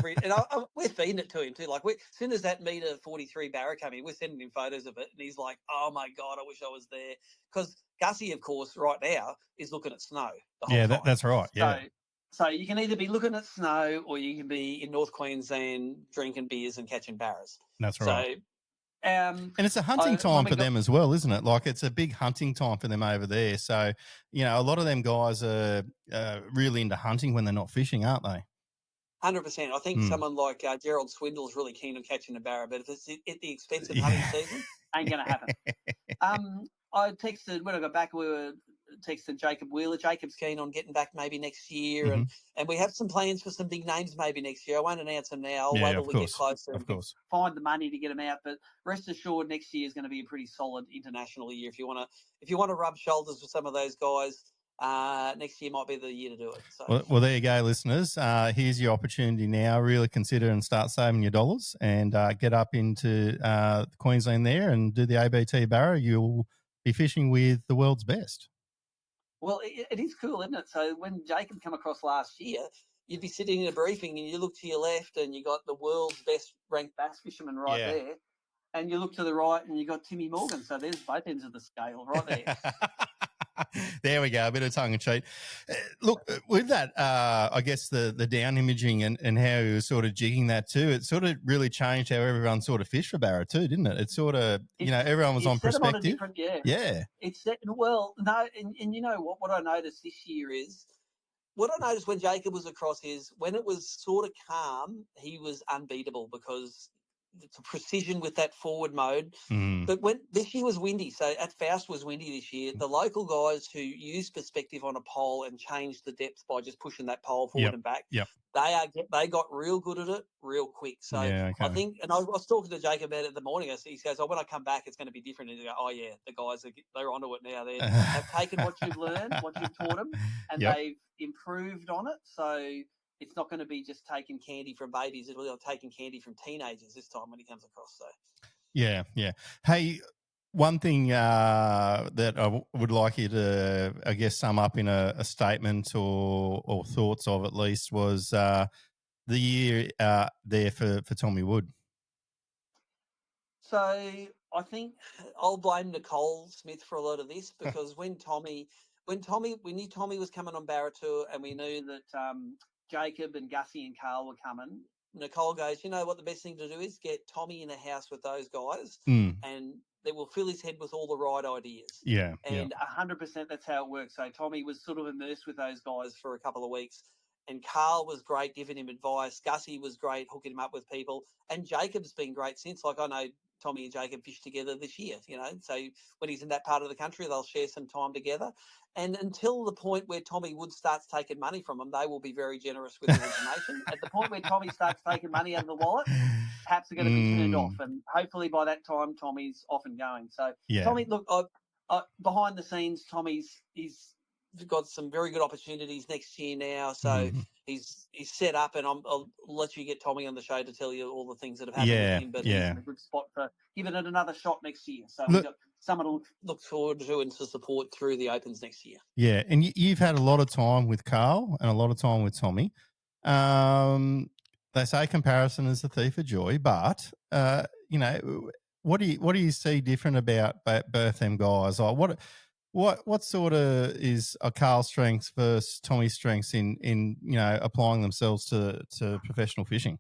we're feeding it to him too. Like as soon as that meter 43 Barra came in, we're sending him photos of it, and he's like, "Oh my god, I wish I was there." Because Gussie, of course, right now is looking at snow the whole time. That's right. Yeah. So you can either be looking at snow or you can be in North Queensland drinking beers and catching Barras. That's right. So, and it's a hunting time for them as well, isn't it? Like, it's a big hunting time for them over there. So, you know, a lot of them guys are really into hunting when they're not fishing, aren't they? 100%. I think someone like Gerald Swindle is really keen on catching a Barra, but if it's at the expense of hunting season, ain't going to happen. I texted, when I got back, we were texting Jacob Wheeler. Jacob's keen on getting back maybe next year, and we have some plans for some big names maybe next year. I won't announce them now. I'll wait till we get closer and find the money to get them out. But rest assured, next year is going to be a pretty solid international year. If you want to rub shoulders with some of those guys, next yeer might be the year to do it. So. Well, there you go, listeners. Here's your opportunity now. Really consider and start saving your dollars and get up into Queensland there and do the ABT Barra. You'll be fishing with the world's best. Well, it is cool, isn't it? So when Jacob came across last year, you'd be sitting in a briefing and you look to your left and you got the world's best ranked bass fisherman there. and you look to the right and you got Timmy Morgan. So there's both ends of the scale right there. There we go, a bit of tongue in cheek. Look, with that, I guess the down imaging and how he was sort of jigging that too, it sort of really changed how everyone sort of fished for Barra too, didn't it? It sort of, everyone was on perspective. On a different, yeah. It's set, well, no, and you know what I noticed this year is, what I noticed when Jacob was across is when it was sort of calm, he was unbeatable because the precision with that forward mode. But when this year was windy, so at Faust was windy this year, the local guys who used perspective on a pole and changed the depth by just pushing that pole forward and back, they got real good at it real quick. So I think, and I was talking to Jacob about it in the morning. He goes, "Oh, when I come back, it's going to be different." And he goes, "Oh yeah, the guys they're onto it now. They've taken what you've learned, what you've taught them, and they've improved on it. So it's not going to be just taking candy from babies. It'll be taking candy from teenagers this time when he comes across." So. Yeah. Hey, one thing that I would like you to, I guess, sum up in a statement or thoughts of at least was the year there for Tommy Wood. So I think I'll blame Nicole Smith for a lot of this because when we knew Tommy was coming on Barra Tour and we knew that Jacob and Gussie and Carl were coming, Nicole goes, "You know what, the best thing to do is get Tommy in a house with those guys and they will fill his head with all the right ideas." Yeah. And 100% that's how it works. So Tommy was sort of immersed with those guys for a couple of weeks. And Carl was great giving him advice. Gussie was great hooking him up with people. And Jacob's been great since. Like I know Tommy and Jacob fished together this year, So when he's in that part of the country, they'll share some time together. And until the point where Tommy Wood starts taking money from them, they will be very generous with their information. At the point where Tommy starts taking money out of the wallet, taps are going to be turned off. And hopefully by that time, Tommy's off and going. So Tommy, look, behind the scenes, he's got some very good opportunities next year now. So he's set up, and I'll let you get Tommy on the show to tell you all the things that have happened with him. But he's in a good spot for giving it another shot next year. So we've got someone to look forward to and to support through the Opens next year. Yeah, and you've had a lot of time with Carl and a lot of time with Tommy. They say comparison is the thief of joy, but what do you see different about both them guys? Like what sort of is a Carl's strengths versus Tommy's strengths in applying themselves to professional fishing?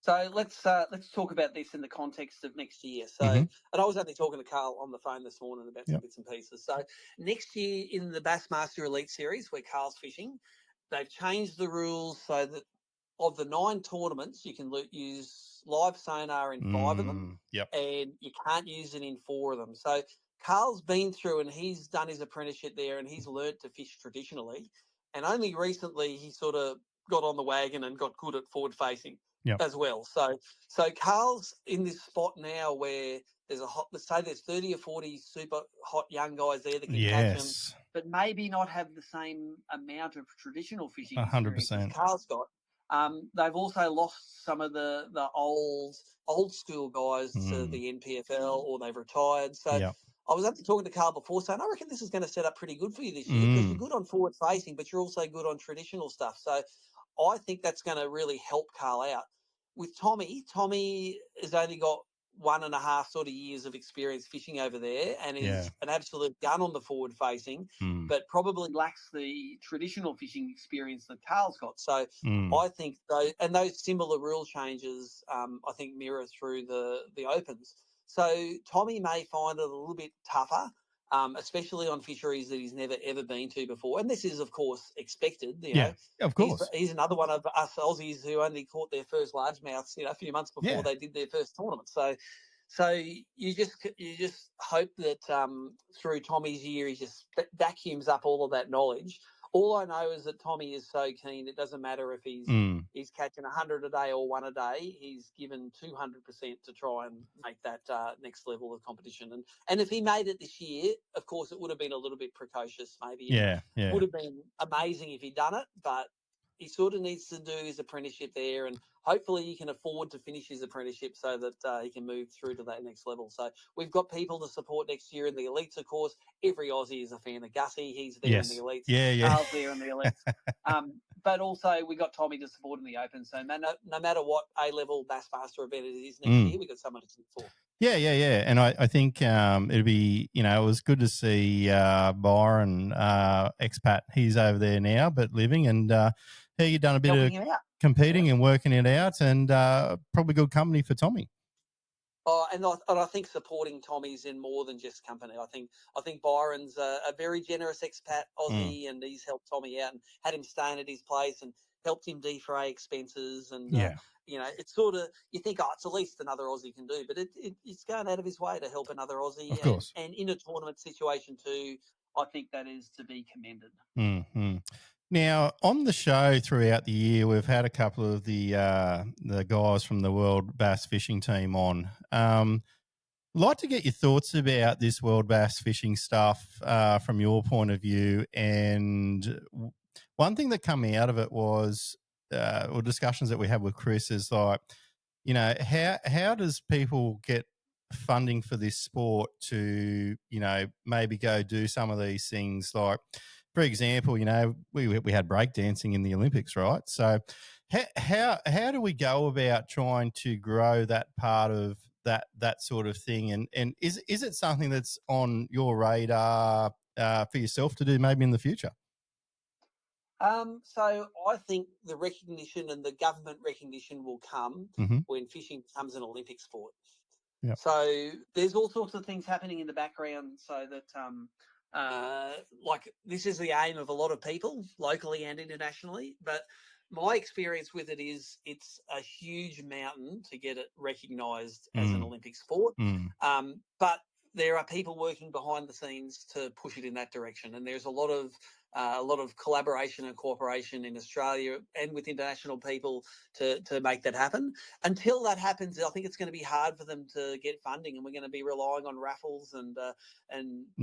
So let's talk about this in the context of next year. So, and I was only talking to Carl on the phone this morning about some bits and pieces. So next year in the Bassmaster Elite Series, where Carl's fishing, they've changed the rules so that of the 9 tournaments, you can use live sonar in 5 of them, and you can't use it in 4 of them. So Carl's been through and he's done his apprenticeship there, and he's learnt to fish traditionally. And only recently he sort of got on the wagon and got good at forward facing as well. So Carl's in this spot now where there's let's say there's 30 or 40 super hot young guys there that can catch them, but maybe not have the same amount of traditional fishing experience as Carl's got. They've also lost some of the old school guys to the NPFL, or they've retired. So I was actually talking to Carl before saying, I reckon this is going to set up pretty good for you this year because you're good on forward facing, but you're also good on traditional stuff. So I think that's going to really help Carl out. With Tommy has only got 1.5 sort of years of experience fishing over there and is an absolute gun on the forward facing, but probably lacks the traditional fishing experience that Carl's got. So I think those similar rule changes, I think mirror through the Opens. So Tommy may find it a little bit tougher, especially on fisheries that he's never ever been to before. And this is, of course, expected. Of course. He's another one of us Aussies who only caught their first largemouths, a few months before they did their first tournament. So you just hope that through Tommy's year, he just vacuums up all of that knowledge. All I know is that Tommy is so keen. It doesn't matter if he's catching 100 a day or 1 a day. He's given 200% to try and make that next level of competition. And if he made it this year, of course, it would have been a little bit precocious, maybe. It would have been amazing if he'd done it, but he sort of needs to do his apprenticeship there, and hopefully he can afford to finish his apprenticeship so that he can move through to that next level. So we've got people to support next year in the elites, of course. Every Aussie is a fan of Gussie. He's there in the elites. Carl's there in the elites. but also we got Tommy to support in the Open. So no matter what A-level Bassmaster event it is next year, we got someone to support. Yeah. And I think it'd be, it was good to see Byron, expat. He's over there now, but living, and he done a bit Helping of him out. competing and working it out, and probably good company for Tommy. Oh, and I think supporting Tommy's in more than just company. I think Byron's a very generous expat Aussie, and he's helped Tommy out and had him staying at his place and helped him defray expenses. And it's sort of, you think, it's the least another Aussie can do, but it's going out of his way to help another Aussie. Of course. And in a tournament situation too, I think that is to be commended. Mm-hmm. Now, on the show throughout the year, we've had a couple of the guys from the World Bass Fishing Team on. Like to get your thoughts about this World Bass Fishing stuff from your point of view. And one thing that came out of it was, or discussions that we had with Chris, is like, how does people get funding for this sport to, maybe go do some of these things? Like, for example, we had breakdancing in the Olympics, right? So how do we go about trying to grow that part of that sort of thing? And is it something that's on your radar for yourself to do maybe in the future? So I think the recognition and the government recognition will come when fishing becomes an Olympic sport. Yep. So there's all sorts of things happening in the background, so that like this is the aim of a lot of people locally and internationally. But my experience with it is it's a huge mountain to get it recognised as an Olympic sport. But there are people working behind the scenes to push it in that direction, and there's a lot of collaboration and cooperation in Australia and with international people to make that happen. Until that happens, I think it's going to be hard for them to get funding, and we're going to be relying on raffles and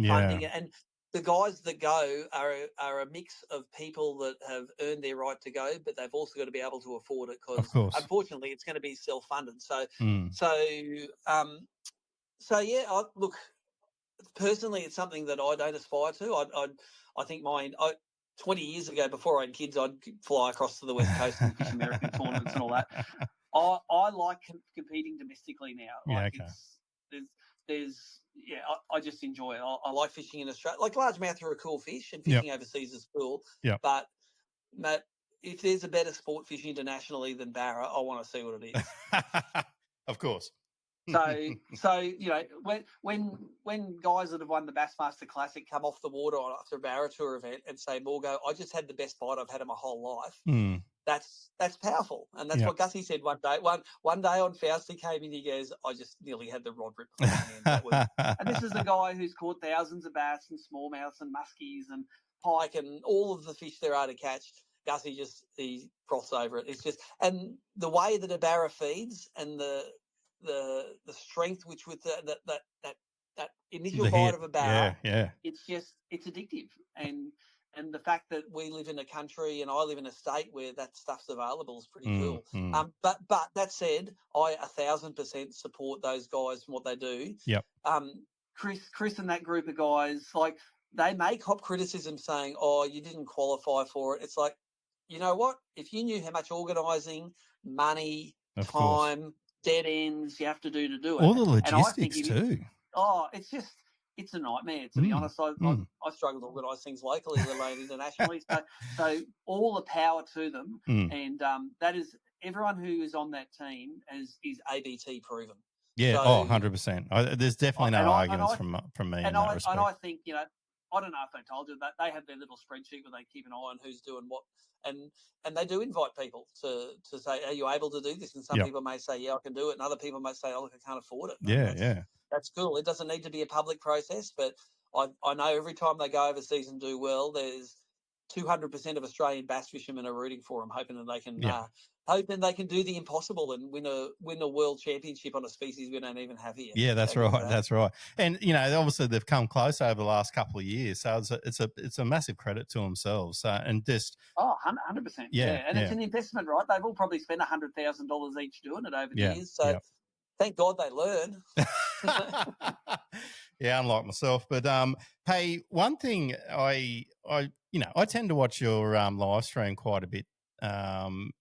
funding. And the guys that go are a mix of people that have earned their right to go, but they've also got to be able to afford it, because unfortunately it's going to be self-funded. Look, personally, it's something that I don't aspire to. I think 20 years ago, before I had kids, I'd fly across to the West Coast and fish American tournaments and all that. I like competing domestically now. I just enjoy it. I like fishing in Australia. Like, largemouth are a cool fish, and fishing overseas is cool. Yeah. But if there's a better sport fishing internationally than Barra, I want to see what it is. Of course. So when guys that have won the Bassmaster Classic come off the water after a Barra Tour event and say, Morgo, I just had the best bite I've had in my whole life. That's powerful, and that's what Gussie said one day. One day on Faust, he came in, he goes, I just nearly had the rod ripped from my hand. And this is the guy who's caught thousands of bass and smallmouths and muskies and pike and all of the fish there are to catch. Gussie he froths over it. It's just, and the way that a Barra feeds and the strength with that initial bite of a Barra, it's addictive. And the fact that we live in a country and I live in a state where that stuff's available is pretty cool. But that said, I 1,000% support those guys and what they do. Yep. Chris and that group of guys, like, they make hop criticism saying, "Oh, you didn't qualify for it." It's like, you know what? If you knew how much organising, money, time, dead ends you have to do it, all the logistics too. It's a nightmare, to be honest. I struggle to organise things locally, let alone internationally. So all the power to them, and that is, everyone who is on that team is ABT proven. Yeah, 100%. There's definitely no arguments from me in that respect. And I think, I don't know if they told you that they have their little spreadsheet where they keep an eye on who's doing what, and they do invite people to say, are you able to do this? And some people may say, yeah, I can do it, and other people may say, oh, look, I can't afford it. That's cool. It doesn't need to be a public process, but I know every time they go overseas and do well, there's 200% of Australian bass fishermen are rooting for them, hoping that they can do the impossible and win a world championship on a species we don't even have here. Yeah, that's right. That's right. And obviously they've come close over the last couple of years, so it's a massive credit to themselves. And just 100%. And it's an investment, right? They've all probably spent $100,000 each doing it over the years. So thank God they learn. Yeah, unlike myself. But hey, one thing I I tend to watch your live stream quite a bit. And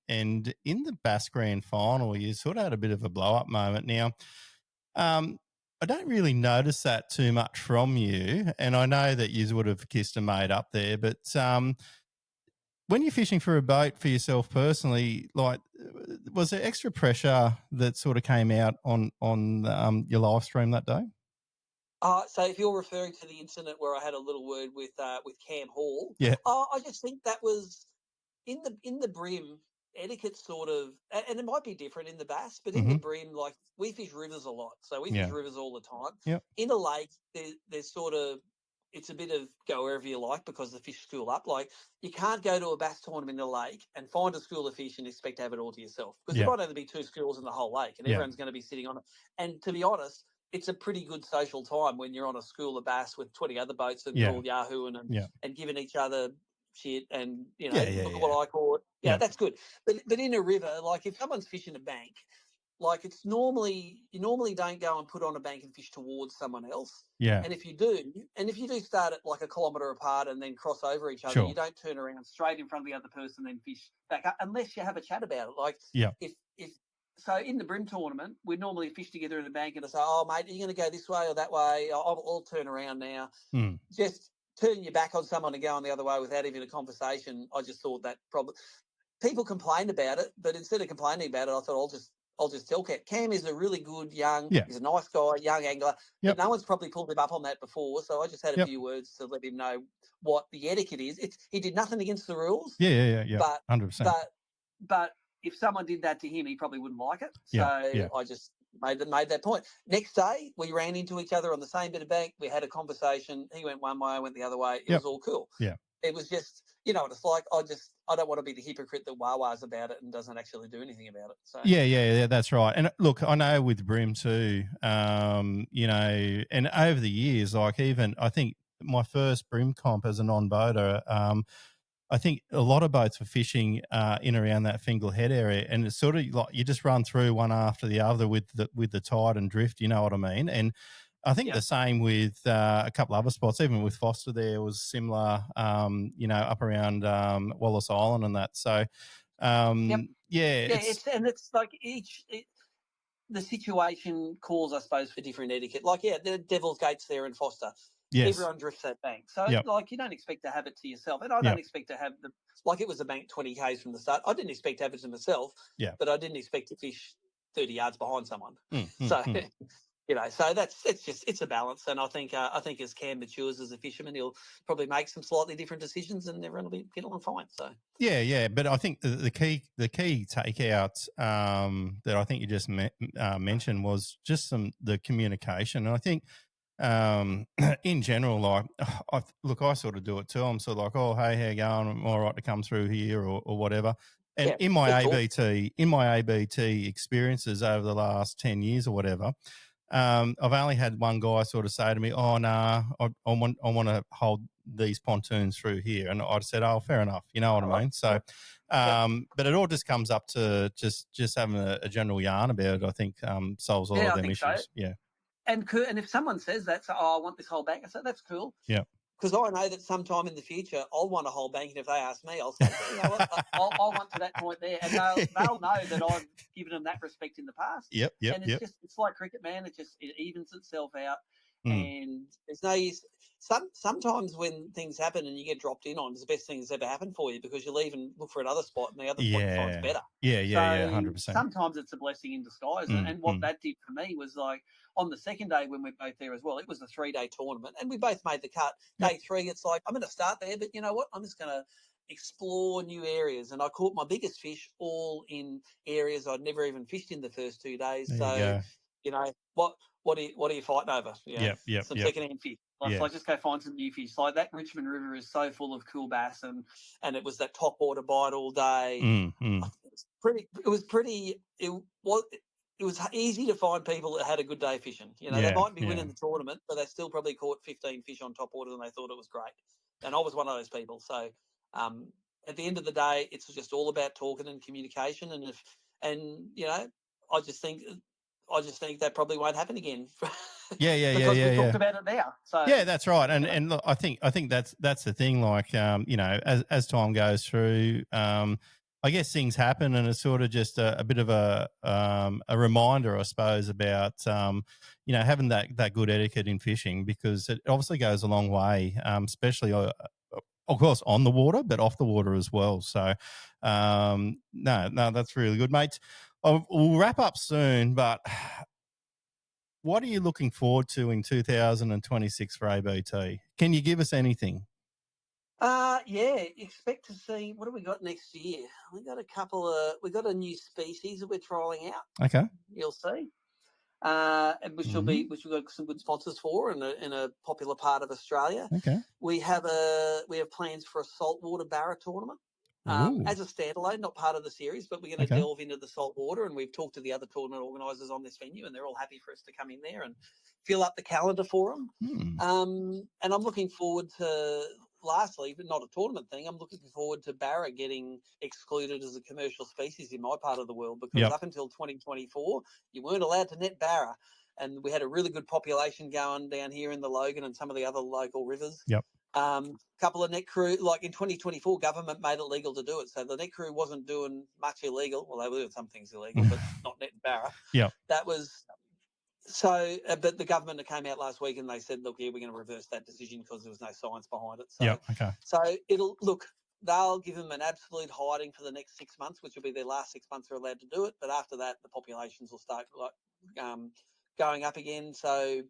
in the Bass Grand Final, you sort of had a bit of a blow-up moment. Now, I don't really notice that too much from you, and I know that you would have kissed a mate up there, but when you're fishing for a boat for yourself personally, like, was there extra pressure that sort of came out on your live stream that day? So if you're referring to the incident where I had a little word with Cam Hall, Yeah. I just think that was in the brim etiquette sort of, and it might be different in the bass, but in the brim, like we fish rivers a lot, so we fish rivers all the time. Yep. In a lake, there's sort of, it's a bit of go wherever you like because the fish school up. Like you can't go to a bass tournament in a lake and find a school of fish and expect to have it all to yourself because there might only be 2 schools in the whole lake and everyone's going to be sitting on it. And to be honest, it's a pretty good social time when you're on a school of bass with 20 other boats and you're all yahooing and giving each other shit and, look at what I call it. Yeah, that's good. But in a river, like if someone's fishing a bank, like you normally don't go and put on a bank and fish towards someone else. Yeah. And if you do start at like a kilometre apart and then cross over each other, you don't turn around straight in front of the other person and fish back up unless you have a chat about it. Like if so in the brim tournament, we normally fish together in the bank and I say, oh, mate, are you going to go this way or that way? I'll turn around now. Just turn your back on someone and go on the other way without even a conversation. I just thought that probably people complained about it, but instead of complaining about it, I thought I'll just tell Cam. Cam is a really good he's a nice guy, young angler, but no one's probably pulled him up on that before. So I just had a few words to let him know what the etiquette is. He did nothing against the rules. Yeah. But 100%. But if someone did that to him, he probably wouldn't like it. So I just made that point. Next day, we ran into each other on the same bit of bank. We had a conversation. He went one way, I went the other way. It was all cool. Yeah. It was just, what it's like. I don't want to be the hypocrite that wah-wahs about it and doesn't actually do anything about it. So Yeah, that's right. And look, I know with brim too, and over the years, like even I think my first brim comp as a non-boater, I think a lot of boats were fishing in around that Fingal Head area, and it's sort of like you just run through one after the other with the tide and drift. You know what I mean? And I think the same with a couple other spots. Even with Foster, there was similar. Up around Wallace Island and that. So, it's like the situation calls, I suppose, for different etiquette. Like, the Devil's Gate's there in Foster. Yes. Everyone drifts that bank. So, like, you don't expect to have it to yourself. And I don't expect to have it was a bank 20 Ks from the start. I didn't expect to have it to myself, but I didn't expect to fish 30 yards behind someone. So it's a balance. And I think as Cam matures as a fisherman, he'll probably make some slightly different decisions and everyone will get along fine. So yeah. But I think the key takeout that I think you just mentioned was just the communication. And I think in general, like I sort of do it too. I'm sort of like, oh, hey, how you going? I'm all right to come through here or whatever. And in my ABT experiences over the last 10 years or whatever, I've only had one guy sort of say to me, "Oh, nah, I want to hold these pontoons through here," and I said, "Oh, fair enough." You know what I mean? So, but it all just comes up to just having a general yarn about it. I think solves all of them issues. So. Yeah. And if someone says that, so I want this whole bank, I say that's cool. Yeah. Because I know that sometime in the future I'll want a whole bank, and if they ask me, I'll say, you know what, I'll want to that point there, and they'll know that I've given them that respect in the past. Yep. And it's like cricket, man. It evens itself out, and there's no use. Sometimes when things happen and you get dropped in on, it's the best thing that's ever happened for you because you leave and look for another spot, and the other spot finds better. Yeah, 100%. Sometimes it's a blessing in disguise, and what that did for me was like on the second day when we're both there as well. It was a 3-day tournament, and we both made the cut. Day 3, it's like I'm going to start there, but you know what? I'm just going to explore new areas, and I caught my biggest fish all in areas I'd never even fished in the first 2 days. There you go. What are you fighting over? Some secondhand fish. Like just go find some new fish. Like that Richmond River is so full of cool bass, and it was that top water bite all day. It was easy to find people that had a good day fishing. They might be winning the tournament, but they still probably caught 15 fish on top water and they thought it was great. And I was one of those people. So at the end of the day, it's just all about talking and communication. And I just think that probably won't happen again. because we talked about it now. So yeah, that's right. And look, I think that's the thing. Like, as time goes through, I guess things happen, and it's sort of just a bit of a reminder, I suppose, about having that good etiquette in fishing, because it obviously goes a long way, especially of course on the water, but off the water as well. So, no, that's really good, mates. We'll wrap up soon, but what are you looking forward to in 2026 for ABT? Can you give us anything? Expect to see, what do we got next year? We got a new species that we're trialling out. Okay. You'll see. Which we've got some good sponsors for in a popular part of Australia. Okay. We have plans for a saltwater barra tournament. As a standalone, not part of the series, but we're going to delve into the saltwater, and we've talked to the other tournament organisers on this venue, and they're all happy for us to come in there and fill up the calendar for them. And I'm looking forward to, lastly, but not a tournament thing, I'm looking forward to barra getting excluded as a commercial species in my part of the world, because up until 2024, you weren't allowed to net barra. And we had a really good population going down here in the Logan and some of the other local rivers. Couple of net crew, like in 2024, government made it legal to do it. So the net crew wasn't doing much illegal. Well, they were doing some things illegal, but not net barra. That was so. But the government came out last week and they said, look, here, we're going to reverse that decision because there was no science behind it. So, so they'll give them an absolute hiding for the next 6 months, which will be their last 6 months they're allowed to do it. But after that, the populations will start going up again. So,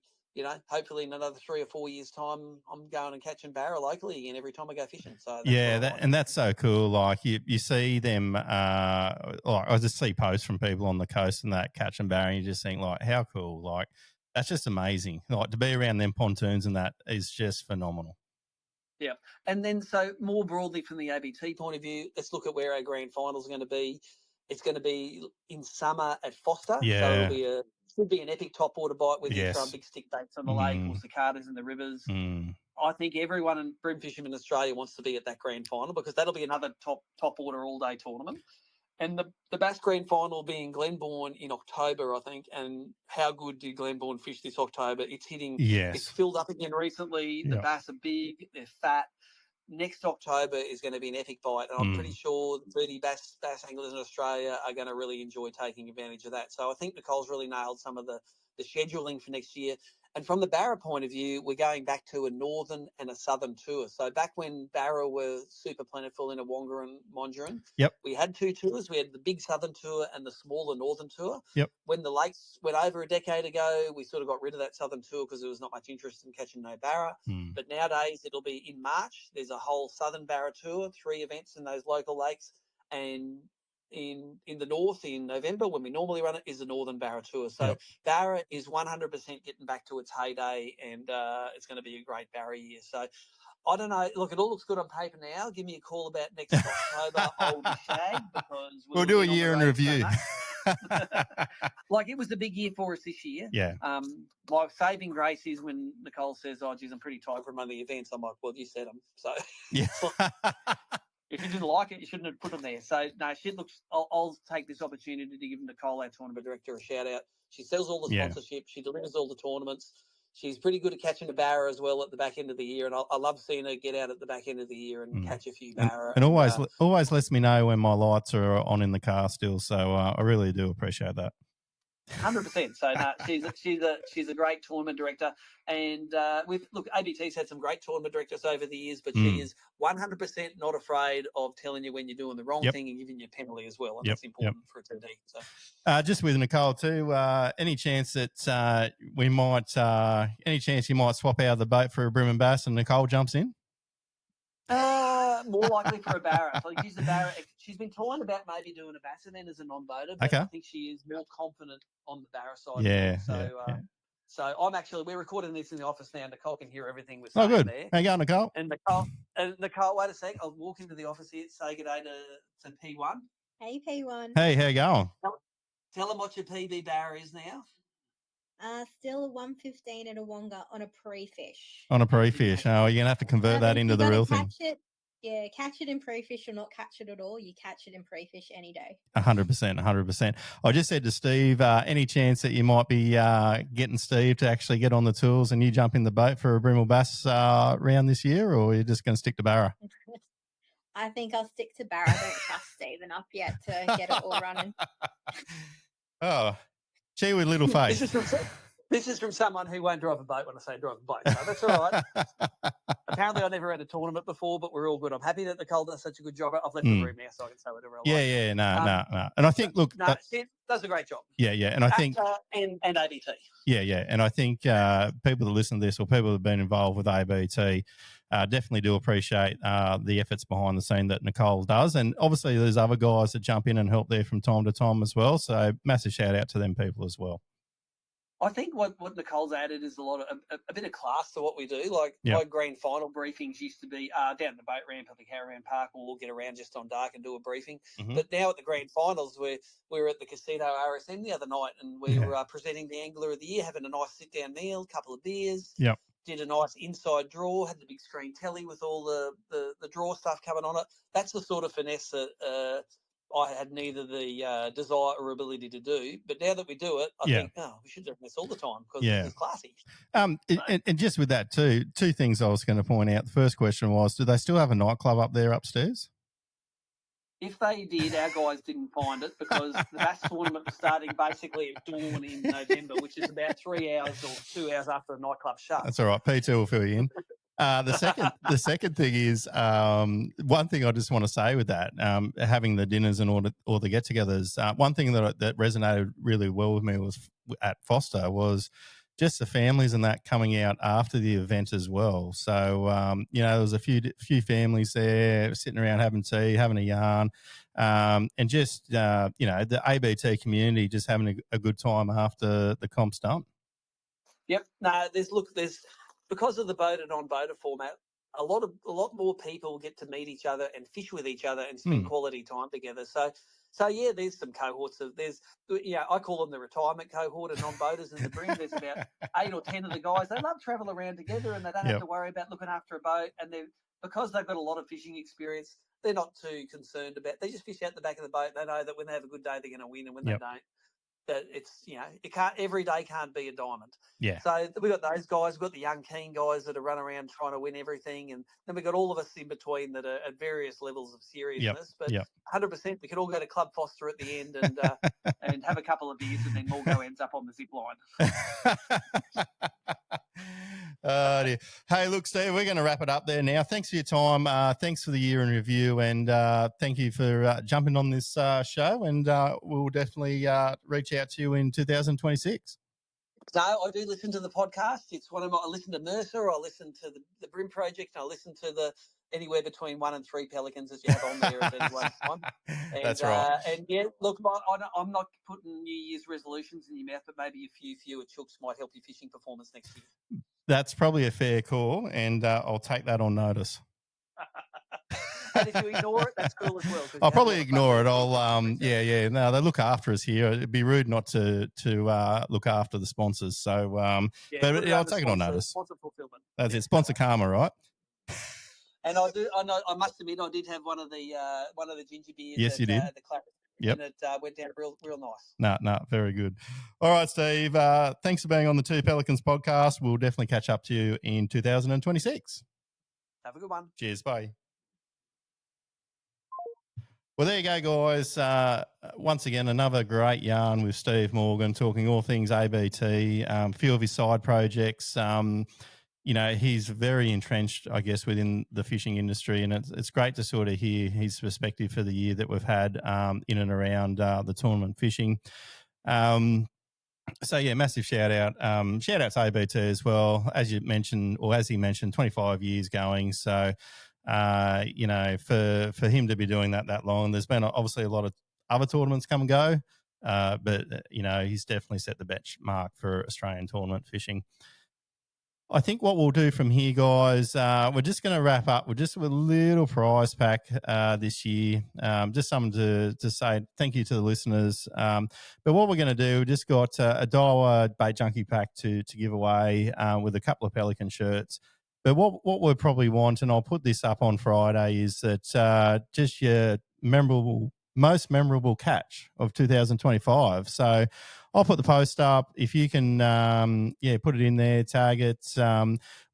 hopefully in another 3 or 4 years' time, I'm going and catching barra locally again every time I go fishing. So that's so cool. Like you see them, like I just see posts from people on the coast and that catching barra, and you just think like, how cool! Like that's just amazing. Like to be around them pontoons and that is just phenomenal. Yeah, and then so more broadly from the ABT point of view, let's look at where our grand finals are going to be. It's going to be in summer at Foster, so it'll should be an epic top water bite, whether you're throwing big stick baits on the lake or cicadas in the rivers. I think everyone in bream fishermen in Australia wants to be at that grand final, because that'll be another top order all day tournament. And the Bass Grand Final will be in Glenbourne in October, I think. And how good did Glenbourne fish this October? It's hitting. It's filled up again recently. The bass are big. They're fat. Next October is going to be an epic bite, and I'm pretty sure the 30 bass anglers in Australia are going to really enjoy taking advantage of that. So I think Nicole's really nailed some of the scheduling for next year. And from the barra point of view, we're going back to a northern and a southern tour. So back when barra were super plentiful in Awonga and Mondrian, we had 2 tours. We had the big southern tour and the smaller northern tour. When the lakes went over a decade ago, we sort of got rid of that southern tour because there was not much interest in catching no barra. But nowadays it'll be in March. There's a whole southern barra tour, 3 events in those local lakes, and in the north in November, when we normally run it, is the Northern Barra Tour. So barra is 100% getting back to its heyday, and it's going to be a great barra year. So I don't know. Look, it all looks good on paper now. Give me a call about next October, old shag, because we'll do a year in review. Like, it was a big year for us this year. My saving grace is when Nicole says, "Oh, geez, I'm pretty tired from one of the events." I'm like, "Well, you said them." So if you didn't like it, you shouldn't have put them there. So no, she looks. I'll take this opportunity to give Nicole, our tournament director, a shout out. She sells all the sponsorship. She delivers all the tournaments. She's pretty good at catching a barra as well at the back end of the year, and I love seeing her get out at the back end of the year and catch a few barra. And always lets me know when my lights are on in the car still. So I really do appreciate that. 100%. So no, she's a great tournament director, and ABT's had some great tournament directors over the years, but she is 100% not afraid of telling you when you're doing the wrong thing and giving you a penalty as well, and that's important for a TD. So just with Nicole too, any chance that we might, any chance you might swap out of the boat for a bream and bass and Nicole jumps in? More likely for a barra. So she's a barra. She's been toying about maybe doing a bass event as a non-boater, but I think she is more confident on the barra side. So we're recording this in the office now. Nicole can hear everything we're saying there. How you going, Nicole? And Nicole, wait a sec. I'll walk into the office here. Say good day to P1. Hey, P1. Hey, how you going? Tell them what your PB barra is now. Still a 115 at Awonga on a pre-fish. On a pre-fish. Oh, you're going to have to convert that into the real thing. Yeah, catch it in pre-fish or not catch it at all. You catch it in pre-fish any day. 100%. I just said to Steve, any chance that you might be getting Steve to actually get on the tools and you jump in the boat for a Brimble Bass round this year, or are you just going to stick to Barra? I think I'll stick to Barra. I don't trust Steve enough yet to get it all running. Oh, gee, with little faith. This is from someone who won't drive a boat when I say drive a boat. So that's all right. Apparently, I never had a tournament before, but we're all good. I'm happy that Nicole does such a good job. I've left the room now, so I can say whatever I like. No. And I think, look, Steve does a great job. Yeah, and I think and ABT. Yeah, and I think people that listen to this or people that have been involved with ABT definitely do appreciate the efforts behind the scene that Nicole does, and obviously there's other guys that jump in and help there from time to time as well. So massive shout out to them people as well. I think what Nicole's added is a bit of class to what we do. Like my grand final briefings used to be down at the boat ramp at the caravan park. We'll all get around just on dark and do a briefing. Mm-hmm. But now at the grand finals, we were at the Casino RSM the other night, and we were presenting the Angler of the Year, having a nice sit down meal, a couple of beers. Yep. Did a nice inside draw, had the big screen telly with all the draw stuff coming on it. That's the sort of finesse that I had neither the desire or ability to do, but now that we do it, I think, we should do this all the time because it's classy. And just with that too, two things I was going to point out. The first question was, do they still have a nightclub up there upstairs? If they did, our guys didn't find it because the Bass tournament was starting basically at dawn in November, which is about 3 hours or 2 hours after the nightclub shut. That's all right. P2 will fill you in. The second thing is one thing I just want to say with that, having the dinners and all the get-togethers. One thing that resonated really well with me was at Foster was just the families and that coming out after the event as well. So there was a few families there sitting around having tea, having a yarn, and just the ABT community just having a good time after the comp's done. Yep. No, there's because of the boated on boater format, a lot more people get to meet each other and fish with each other and spend quality time together. So yeah, there's some cohorts of I call them the retirement cohort of non-boaters in the Brim. There's about 8 or 10 of the guys. They love travel around together and they don't have to worry about looking after a boat. And because they've got a lot of fishing experience, they're not too concerned about. They just fish out the back of the boat. They know that when they have a good day, they're going to win, and when they don't, that it's every day can't be a diamond. Yeah. So we got those guys. We've got the young keen guys that are running around trying to win everything, and then we got all of us in between that are at various levels of seriousness. But 100%, we could all go to Club Foster at the end and and have a couple of beers, and then Morgo ends up on the zip line. Oh, dear. Hey, look, Steve, we're going to wrap it up there now. Thanks for your time. Thanks for the year in review, and thank you for jumping on this show. And we'll definitely reach out to you in 2026. No, I do listen to the podcast. It's one of I listen to Mercer, I listen to the Brim Project, and I listen to anywhere between 1 and 3 Pelicans that you have on there at any one time. And, that's right. And look, I'm not putting New Year's resolutions in your mouth, but maybe a few fewer chooks might help your fishing performance next year. That's probably a fair call, and I'll take that on notice. And if you ignore it, that's cool as well. I'll probably ignore it. No, they look after us here. It'd be rude not to look after the sponsors. So, but I'll take it on notice. Sponsor fulfillment. That's it. Sponsor karma, right? And I must admit, I did have one of the ginger beers. Yes, you did. The Claret. Yep. And it went down real nice. No, very good. All right, Steve. Thanks for being on the Two Pelicans podcast. We'll definitely catch up to you in 2026. Have a good one. Cheers. Bye. Well, there you go, guys. Once again, another great yarn with Steve Morgan talking all things ABT, a few of his side projects. He's very entrenched, I guess, within the fishing industry, and it's great to sort of hear his perspective for the year that we've had in and around the tournament fishing. So, yeah, massive shout out. Shout out to ABT as well. As you mentioned, or as he mentioned, 25 years going. So, for him to be doing that long, there's been obviously a lot of other tournaments come and go, but he's definitely set the benchmark for Australian tournament fishing. I think what we'll do from here, guys, we're just going to wrap up with just a little prize pack this year. Just something to say thank you to the listeners. But what we're going to do, we just got a $1 bait junkie pack to give away with a couple of Pelican shirts. But what we probably want, and I'll put this up on Friday, is that just your most memorable catch of 2025. So I'll put the post up. If you can, put it in there, tag it.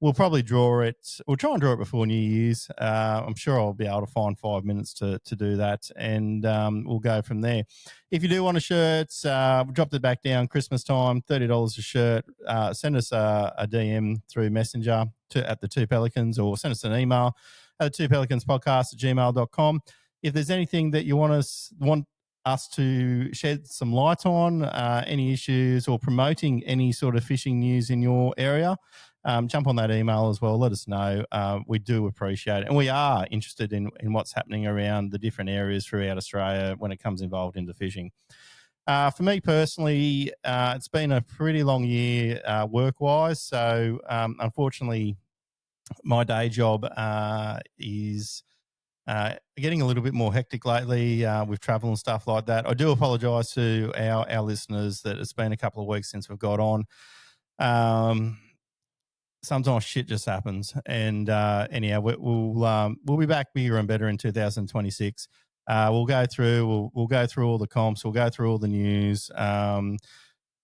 We'll probably draw it. We'll try and draw it before New Year's. I'm sure I'll be able to find 5 minutes to do that, and we'll go from there. If you do want a shirt, we dropped it back down Christmas time, $30 a shirt. Send us a DM through Messenger at the Two Pelicans, or send us an email at the twopelicanspodcast@gmail.com. If there's anything that you want us to shed some light on, any issues or promoting any sort of fishing news in your area, jump on that email as well. Let us know. We do appreciate it. And we are interested in what's happening around the different areas throughout Australia when it comes involved into fishing. For me personally, it's been a pretty long year work-wise. So, unfortunately, my day job is getting a little bit more hectic lately with travel and stuff like that. I do apologise to our listeners that it's been a couple of weeks since we've got on. Sometimes shit just happens, and anyhow, we'll be back bigger and better in 2026. We'll go through all the comps, we'll go through all the news, and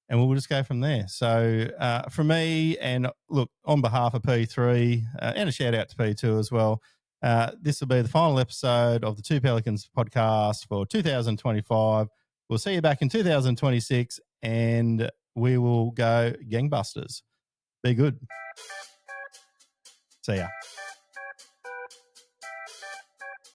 we'll just go from there. So from me, and look, on behalf of P3, and a shout out to P2 as well, this will be the final episode of the Two Pelicans podcast for 2025. We'll see you back in 2026, and we will go gangbusters. Be good. See ya.